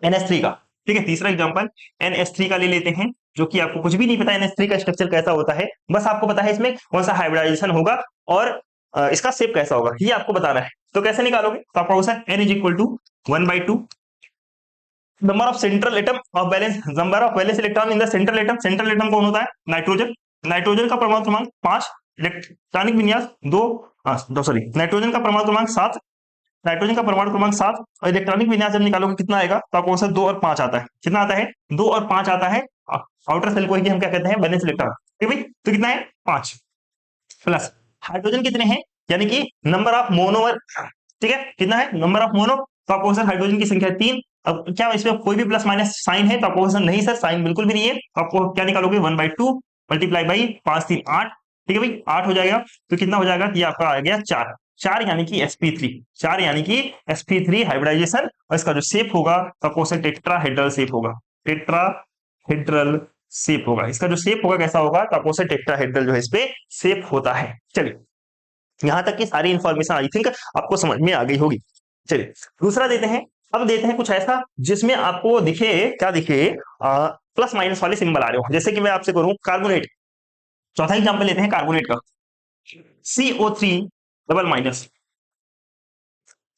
NH3 का। ठीक है, तीसरा एग्जांपल NH3 का ले लेते हैं, जो कि आपको कुछ भी नहीं पता NH3 का स्ट्रक्चर कैसा होता है, बस आपको पता है इसमें कौन सा हाइब्रिडाइजेशन होगा और इसका शेप कैसा होगा, ये आपको बताना है। तो कैसे निकालोगे? तो आपका होगा N is equal to 1/2 number of central atom of valence, number of valence electron in the central atom. Central atom कौन होता है? नाइट्रोजन। नाइट्रोजन का परमाणु क्रमांक 5, इलेक्ट्रॉनिक विन्यास 2, सॉरी, नाइट्रोजन का परमाणु क्रमांक 7, नाइट्रोजन का परमाणु क्रमांक 7, और इलेक्ट्रॉनिक विन्यास जब निकालोगे कितना आएगा? तो आपको आंसर 2 और 5 आता है। कितना आता है? 2 और 5 आता है। आउटर सेल को ही हम क्या कहते हैं? Balance electron. ठीक है भाई, तो कितना है? 5 प्लस हाइड्रोजन कितने हैं? यानी कि नंबर ऑफ मोनोमर। ठीक है, कितना है नंबर ऑफ मोनो? तो आपको सर हाइड्रोजन की संख्या 3। अब क्या इसमें कोई भी प्लस माइनस साइन है? तो आपको सर नहीं सर, साइन बिल्कुल भी नहीं है। तो आपको क्या निकालोगे? 1/2 मल्टीप्लाई बाई 5 3 8। ठीक है भाई, 8 हो जाएगा, तो कितना हो जाएगा? ये आपका आ गया 4। 4 यानी कि sp3, 4 यानी कि sp3 हाइब्रिडाइजेशन, और इसका जो शेप होगा तो आपको उसे टेट्राहेड्रल शेप होगा, टेट्राहेड्रल शेप होगा। इसका जो शेप होगा कैसा होगा, तो आपको उसे टेट्राहेड्रल जो है इस पे शेप होता है। चलिए, यहां तक की सारी इंफॉर्मेशन आई थिंक आपको समझ में आ गई होगी। चलिए दूसरा देते हैं। अब देते हैं कुछ ऐसा जिसमें आपको दिखे, क्या दिखे, प्लस माइनस वाले सिंबल आ रहे हो। जैसे कि मैं आपसे करूं कार्बोनेट, चौथा एग्जांपल लेते हैं कार्बोनेट का, CO3 double minus,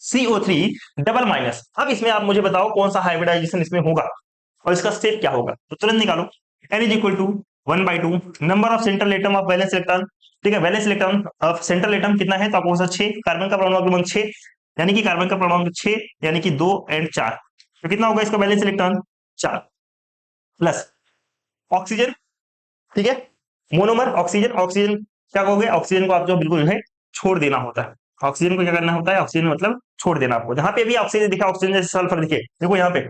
CO3 double minus. अब इसमें आप मुझे बताओ कौन सा हाइब्रिडाइजेशन इसमें होगा और इसका स्टेप क्या होगा, तो तुरंत निकालो। N is equal to 1/2 number of central atom of valence electron, ठीक है, valence electron of central atom कितना है, तो आपको 6, कार्बन का परमाणु क्रमांक 6, यानी कि कार्बन का परमाणु 6 यानी कि 2 और 4, तो कितना होगा इसका वैलेंस इलेक्ट्रॉन 4, प्लस ऑक्सीजन, ठीक है, मोनोमर ऑक्सीजन, ऑक्सीजन क्या कहोगे, ऑक्सीजन को आप जो बिल्कुल है छोड़ देना होता है। ऑक्सीजन को क्या करना होता है, ऑक्सीजन मतलब छोड़ देना आपको। जहां पे भी ऑक्सीजन दिखा, ऑक्सीजन जैसे सल्फर दिखे, देखो यहाँ पे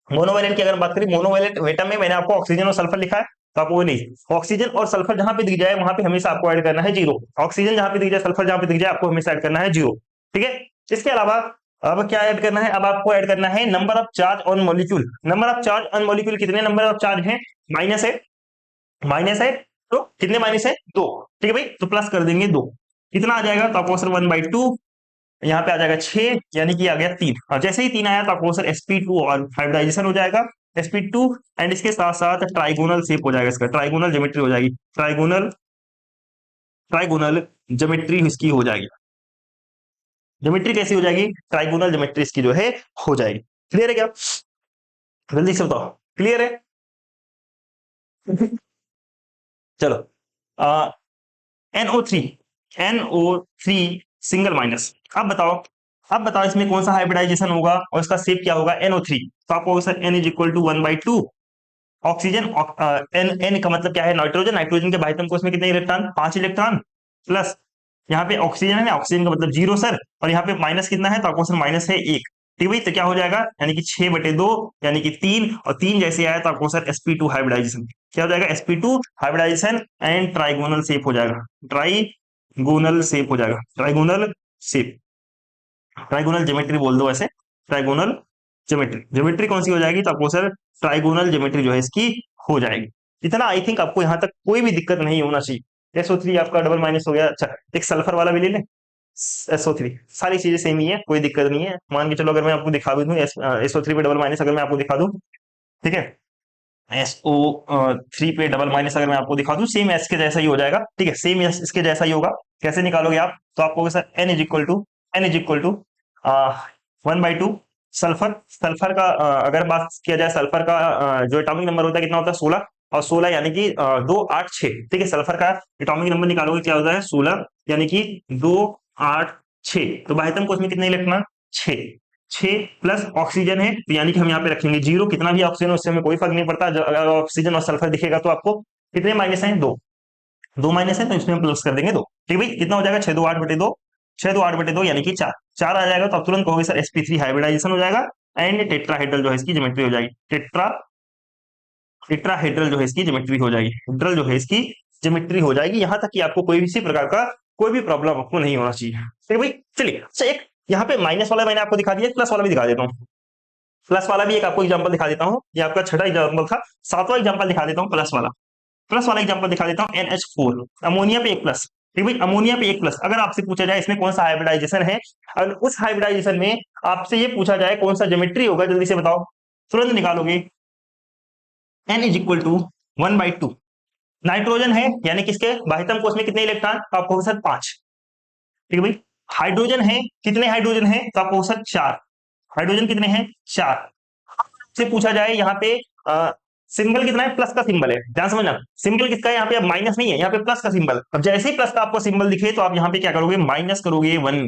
मोनोवैलेंट की अगर बात करें, मोनोवैलेंट एटम में मैंने आपको ऑक्सीजन और सल्फर लिखा है, तो आपको वो नहीं, ऑक्सीजन और सल्फर जहां पे दिख जाए वहां पे हमेशा आपको ऐड करना है 0, ऑक्सीजन जहां पे दिख जाए, सल्फर जहां पे दिख जाए, आपको हमेशा ऐड करना है 0, ठीक है। इसके अलावा अब क्या ऐड करना है, अब आपको ऐड करना है number of charge on molecule. Number of charge on molecule, कितने नंबर ऑफ चार्ज है, माइनस है, माइनस है, तो कितने माइनस है 2, ठीक है भाई, तो प्लस कर देंगे 2, कितना आ जाएगा, तो आपको सर 1/2, यहाँ पे आ जाएगा 6 यानी कि आ गया 3, और जैसे ही 3 आया तो आपको सर sp2 और हाइब्रिडाइजेशन हो जाएगा sp2, एंड इसके साथ साथ ट्राइगोनल शेप हो जाएगा, इसका ट्राइगोनल ज्योमेट्री हो जाएगी, ट्राइगोनल ट्राइगोनल ज्योमेट्री इसकी हो जाएगी। ज्योमेट्री कैसी हो जाएगी, ट्राइगोनल ज्योमेट्री इसकी जो है हो जाएगी। क्लियर है क्या, जल्दी से बताओ, क्लियर है। चलो, NO3, NO3 सिंगल माइनस। अब बताओ इसमें कौन सा हाइब्रिडाइजेशन होगा और इसका शेप क्या होगा, NO3, तो आपको sir N is equal to 1/2 oxygen, N का मतलब क्या है, नाइट्रोजन, नाइट्रोजन के भाइतम कोष में कितने इलेक्ट्रॉन, 5 इलेक्ट्रॉन, प्लस यहाँ पे ऑक्सीजन है ना, ऑक्सीजन का मतलब 0 सर, और यहाँ पे माइनस कितना है, तो आपको सर माइनस है 1, ठीक है, तो क्या हो जाएगा, यानी कि 6/2 यानी कि 3, और 3 जैसे आया तो आपको सर sp2 हाइब्रिडाइजेशन, क्या हो जाएगा, sp2 hybridization and trigonal shape हो जाएगा, ट्राइगोनल शेप हो जाएगा, ट्राइगोनल शेप, ट्राइगोनल ज्योमेट्री बोल दो ऐसे, ट्राइगोनल ज्योमेट्री, ज्योमेट्री कौन सी हो जाएगी, तो आपको सर ट्राइगोनल ज्योमेट्री जो है इसकी हो जाएगी। इतना आई थिंक आपको यहाँ तक कोई भी दिक्कत नहीं होना चाहिए। SO3 आपका डबल माइनस हो गया। अच्छा, एक सल्फर वाला भी ले लें, SO3, सारी चीजें सेम ही है, कोई दिक्कत नहीं है। मान के चलो अगर मैं आपको दिखा भी दूं SO3 पे डबल माइनस अगर मैं आपको दिखा दूं, ठीक है, SO3 पे डबल माइनस अगर मैं आपको दिखा दूं, सेम एस के जैसा ही हो जाएगा, ठीक है, सेम इसके जैसा ही होगा। कैसे निकालोगे आप, तो आपको sir N is equal to 1/2 sulphur, sulphur का अगर बात किया जाए, सल्फर का जो एटॉमिक नंबर होता है कितना होता है, 16, और 16 यानी कि 2, 8, 6, ठीक है, सल्फर का एटॉमिक नंबर निकालोगे क्या होता है, 16 यानी कि 2, 8, 6, तो बाह्यतम कोष में कितने इलेक्ट्रॉन, 6, 6 प्लस ऑक्सीजन है, तो यानी कि हम यहाँ पे रखेंगे 0, कितना भी ऑक्सीजन उससे हमें कोई फर्क नहीं पड़ता, अगर ऑक्सीजन और सल्फर दिखेगा तो आपको कितने माइनस है, 2 माइनस है, तो इसमें हम प्लस कर देंगे 2, ठीक है भाई, कितना हो जाएगा, 6 2 8/2, 6 2 8/2 यानी कि 4, 4 आ जाएगा, तो आप तुरंत कहोगे सर sp3 हाइब्रिडाइजेशन हो जाएगा एंड टेट्राहेड्रल जो है इसकी ज्योमेट्री हो जाएगी, टेट्राहेड्रल जो है इसकी ज्योमेट्री हो जाएगी, हेड्रल जो है इसकी ज्योमेट्री हो जाएगी। यहां तक कि आपको कोई भी इसी प्रकार का कोई भी प्रॉब्लम आपको नहीं होना चाहिए, ठीक है भाई। चलिए, अच्छा एक यहाँ पे माइनस वाला मैंने आपको दिखा दिया, प्लस वाला भी दिखा देता हूँ, प्लस वाला भी एक आपको एग्जांपल दिखा देता हूँ, ये आपका छठा एग्जांपल था, सातवां एग्जांपल दिखा देता हूँ, प्लस वाला एग्जांपल दिखा देता हूँ, NH4 अमोनिया पे एक प्लस, ठीक भाई, अमोनिया पे एक प्लस। अगर आपसे पूछा जाए इसमें कौन सा हाइब्रिडाइजेशन है, और उस हाइब्रिडाइजेशन में आपसे ये पूछा जाए कौन सा ज्योमेट्री होगा, जल्दी से बताओ, तुरंत निकालोगे। N is equal to 1/2 nitrogen है, यानी किसके बाह्यतम कोष में कितने इलेक्ट्रॉन, तो आपको सर 5, ठीक है भाई। हाइड्रोजन है, कितने हाइड्रोजन है, तो आपको सर 4, हाइड्रोजन कितने हैं, 4। से पूछा जाए यहाँ पे सिंबल कितना है, प्लस का सिंबल है, ध्यान समझना, सिंबल किसका है यहाँ पे, अब माइनस नहीं है, यहाँ पे प्लस का सिंबल। अब जैसे ही प्लस का आपको सिंबल दिखे तो आप यहाँ पे क्या करोगे, माइनस करोगे 1,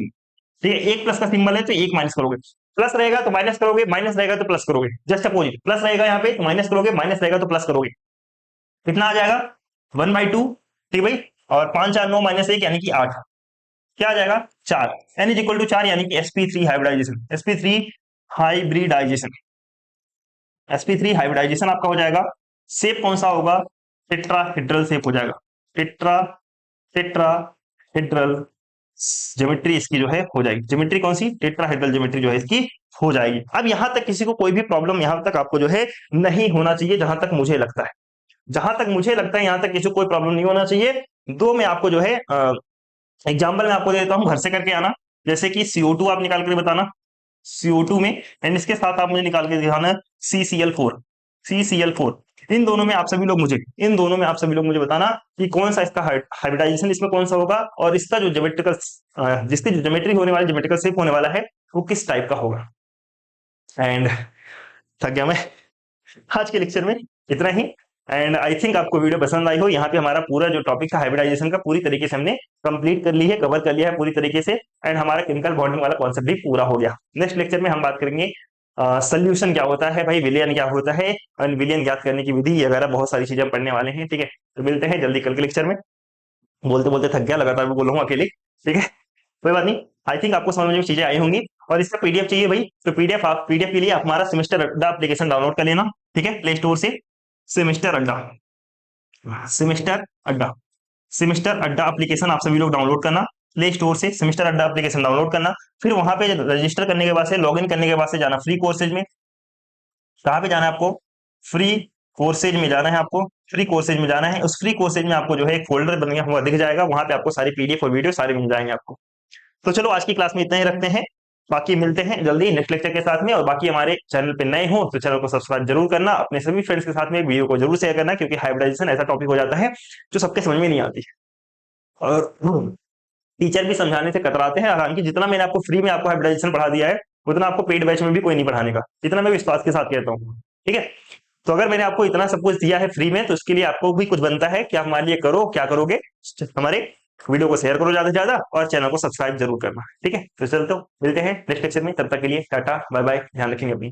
ठीक है, एक प्लस का सिंबल है तो एक माइनस करोगे, प्लस रहेगा तो माइनस करोगे, माइनस रहेगा तो प्लस करोगे, जस्ट अपोजिट, प्लस रहेगा यहाँ पे तो माइनस करोगे, माइनस रहेगा तो प्लस करोगे, कितना आ जाएगा 1/2, ठीक भाई, और 5 4 9 -1 यानी कि 8, क्या आ जाएगा 4, N इज इक्वल टू 4 यानी कि sp3 hybridisation, sp3 hybridisation, sp3 hybridisation आपका हो जाएगा। शेप कौन सा होगा, टेट्राहेड्रल शेप हो जाएगा, टेट्राहेड्रल ज्योमेट्री इसकी जो है हो जाएगी, ज्योमेट्री कौन सी, टेट्राहेड्रल ज्योमेट्री जो है इसकी हो जाएगी। अब यहां तक किसी को कोई भी प्रॉब्लम यहां तक आपको जो है नहीं होना चाहिए, जहां तक मुझे लगता है, जहां तक मुझे लगता है यहां तक किसी को कोई प्रॉब्लम नहीं होना चाहिए। दो मैं आपको जो है एग्जाम्पल मैं आपको दे देता हूं, घर से करके आना। जैसे कि CO2 आप निकाल कर बताना, CO2 में, एंड इसके साथ आप मुझे निकाल के दिखाना CCl4, CCl4। इन दोनों में आप सभी लोग मुझे, इन दोनों में आप सभी लोग मुझे बताना कि कौन सा इसका हाइब्रिडाइजेशन इसमें कौन सा होगा, और इसका जो ज्योमेट्रिकल, जिसकी जो ज्योमेट्री होने वाली, ज्योमेट्रिकल शेप होने वाला है, वो किस टाइप का होगा। एंड थक गया मैं आज के लेक्चर में, इतना ही। एंड आई थिंक आपको वीडियो पसंद आई हो। यहाँ पे हमारा पूरा जो टॉपिक था हाइब्रिडाइजेशन का पूरी तरीके से हमने कंप्लीट कर ली है, कवर कर लिया है पूरी तरीके से। एंड हमारा केमिकल बॉन्डिंग वाला कॉन्सेप्ट भी पूरा हो गया। नेक्स्ट लेक्चर में हम बात करेंगे सोल्यूशन क्या होता है भाई, विलयन क्या होता है, और विलयन ज्ञात करने की विधि वगैरह बहुत सारी चीजें पढ़ने वाले हैं। ठीक है, तो मिलते हैं जल्दी कल के लेक्चर में। बोलते बोलते थक गया, लगातार मैं बोल रहा हूँ अकेले। ठीक है, कोई बात नहीं। आई थिंक आपको समझ में चीजें आई होंगी। और इसका PDF चाहिए भाई, तो PDF के लिए आप हमारा सेमेस्टर अड्डा एप्लीकेशन डाउनलोड कर लेना। ठीक है, प्ले स्टोर से सेमेस्टर अड्डा, सेमेस्टर अड्डा, सेमेस्टर अड्डा एप्लीकेशन आप सभी लोग डाउनलोड करना। प्ले स्टोर से सेमेस्टर अड्डा एप्लीकेशन डाउनलोड करना। फिर वहां पे रजिस्टर करने के बाद से, लॉग इन करने के बाद से जाना फ्री कोर्सेज में। कहाँ पे जाना है आपको, फ्री कोर्सेज में जाना है आपको, फ्री कोर्सेज में जाना है। उस फ्री कोर्सेज में आपको जो है एक फोल्डर बन गया हुआ दिख जाएगा, वहां पे आपको सारी PDF और वीडियो सारे मिल जाएंगे आपको। तो चलो आज की क्लास में इतना ही रखते हैं, बाकी मिलते हैं जल्दी नेक्स्ट लेक्चर के साथ में। और बाकी हमारे चैनल पे नए हो तो चैनल को सब्सक्राइब जरूर करना, अपने सभी फ्रेंड्स के साथ में वीडियो को जरूर शेयर करना, क्योंकि हाइब्रिडाइजेशन ऐसा टॉपिक हो जाता है जो सबके समझ में नहीं आती है, और टीचर भी समझाने से कतराते हैं। हालांकि जितना मैंने आपको फ्री में आपको हाइब्रिडाइजेशन पढ़ा दिया है, उतना आपको पेड बैच में भी कोई नहीं पढ़ाने का, इतना मैं विश्वास के साथ कहता हूँ। ठीक है, तो अगर मैंने आपको इतना सब कुछ दिया है फ्री में, तो इसके लिए आपको भी कुछ बनता है कि आप हमारे लिए करो, क्या करोगे, हमारे वीडियो को शेयर करो ज्यादा से ज्यादा, और चैनल को सब्सक्राइब जरूर करना। ठीक है, तो चलते मिलते हैं नेक्स्ट लेक्चर में, तब तक के लिए टाटा बाय बाय, ध्यान रखेंगे अपनी।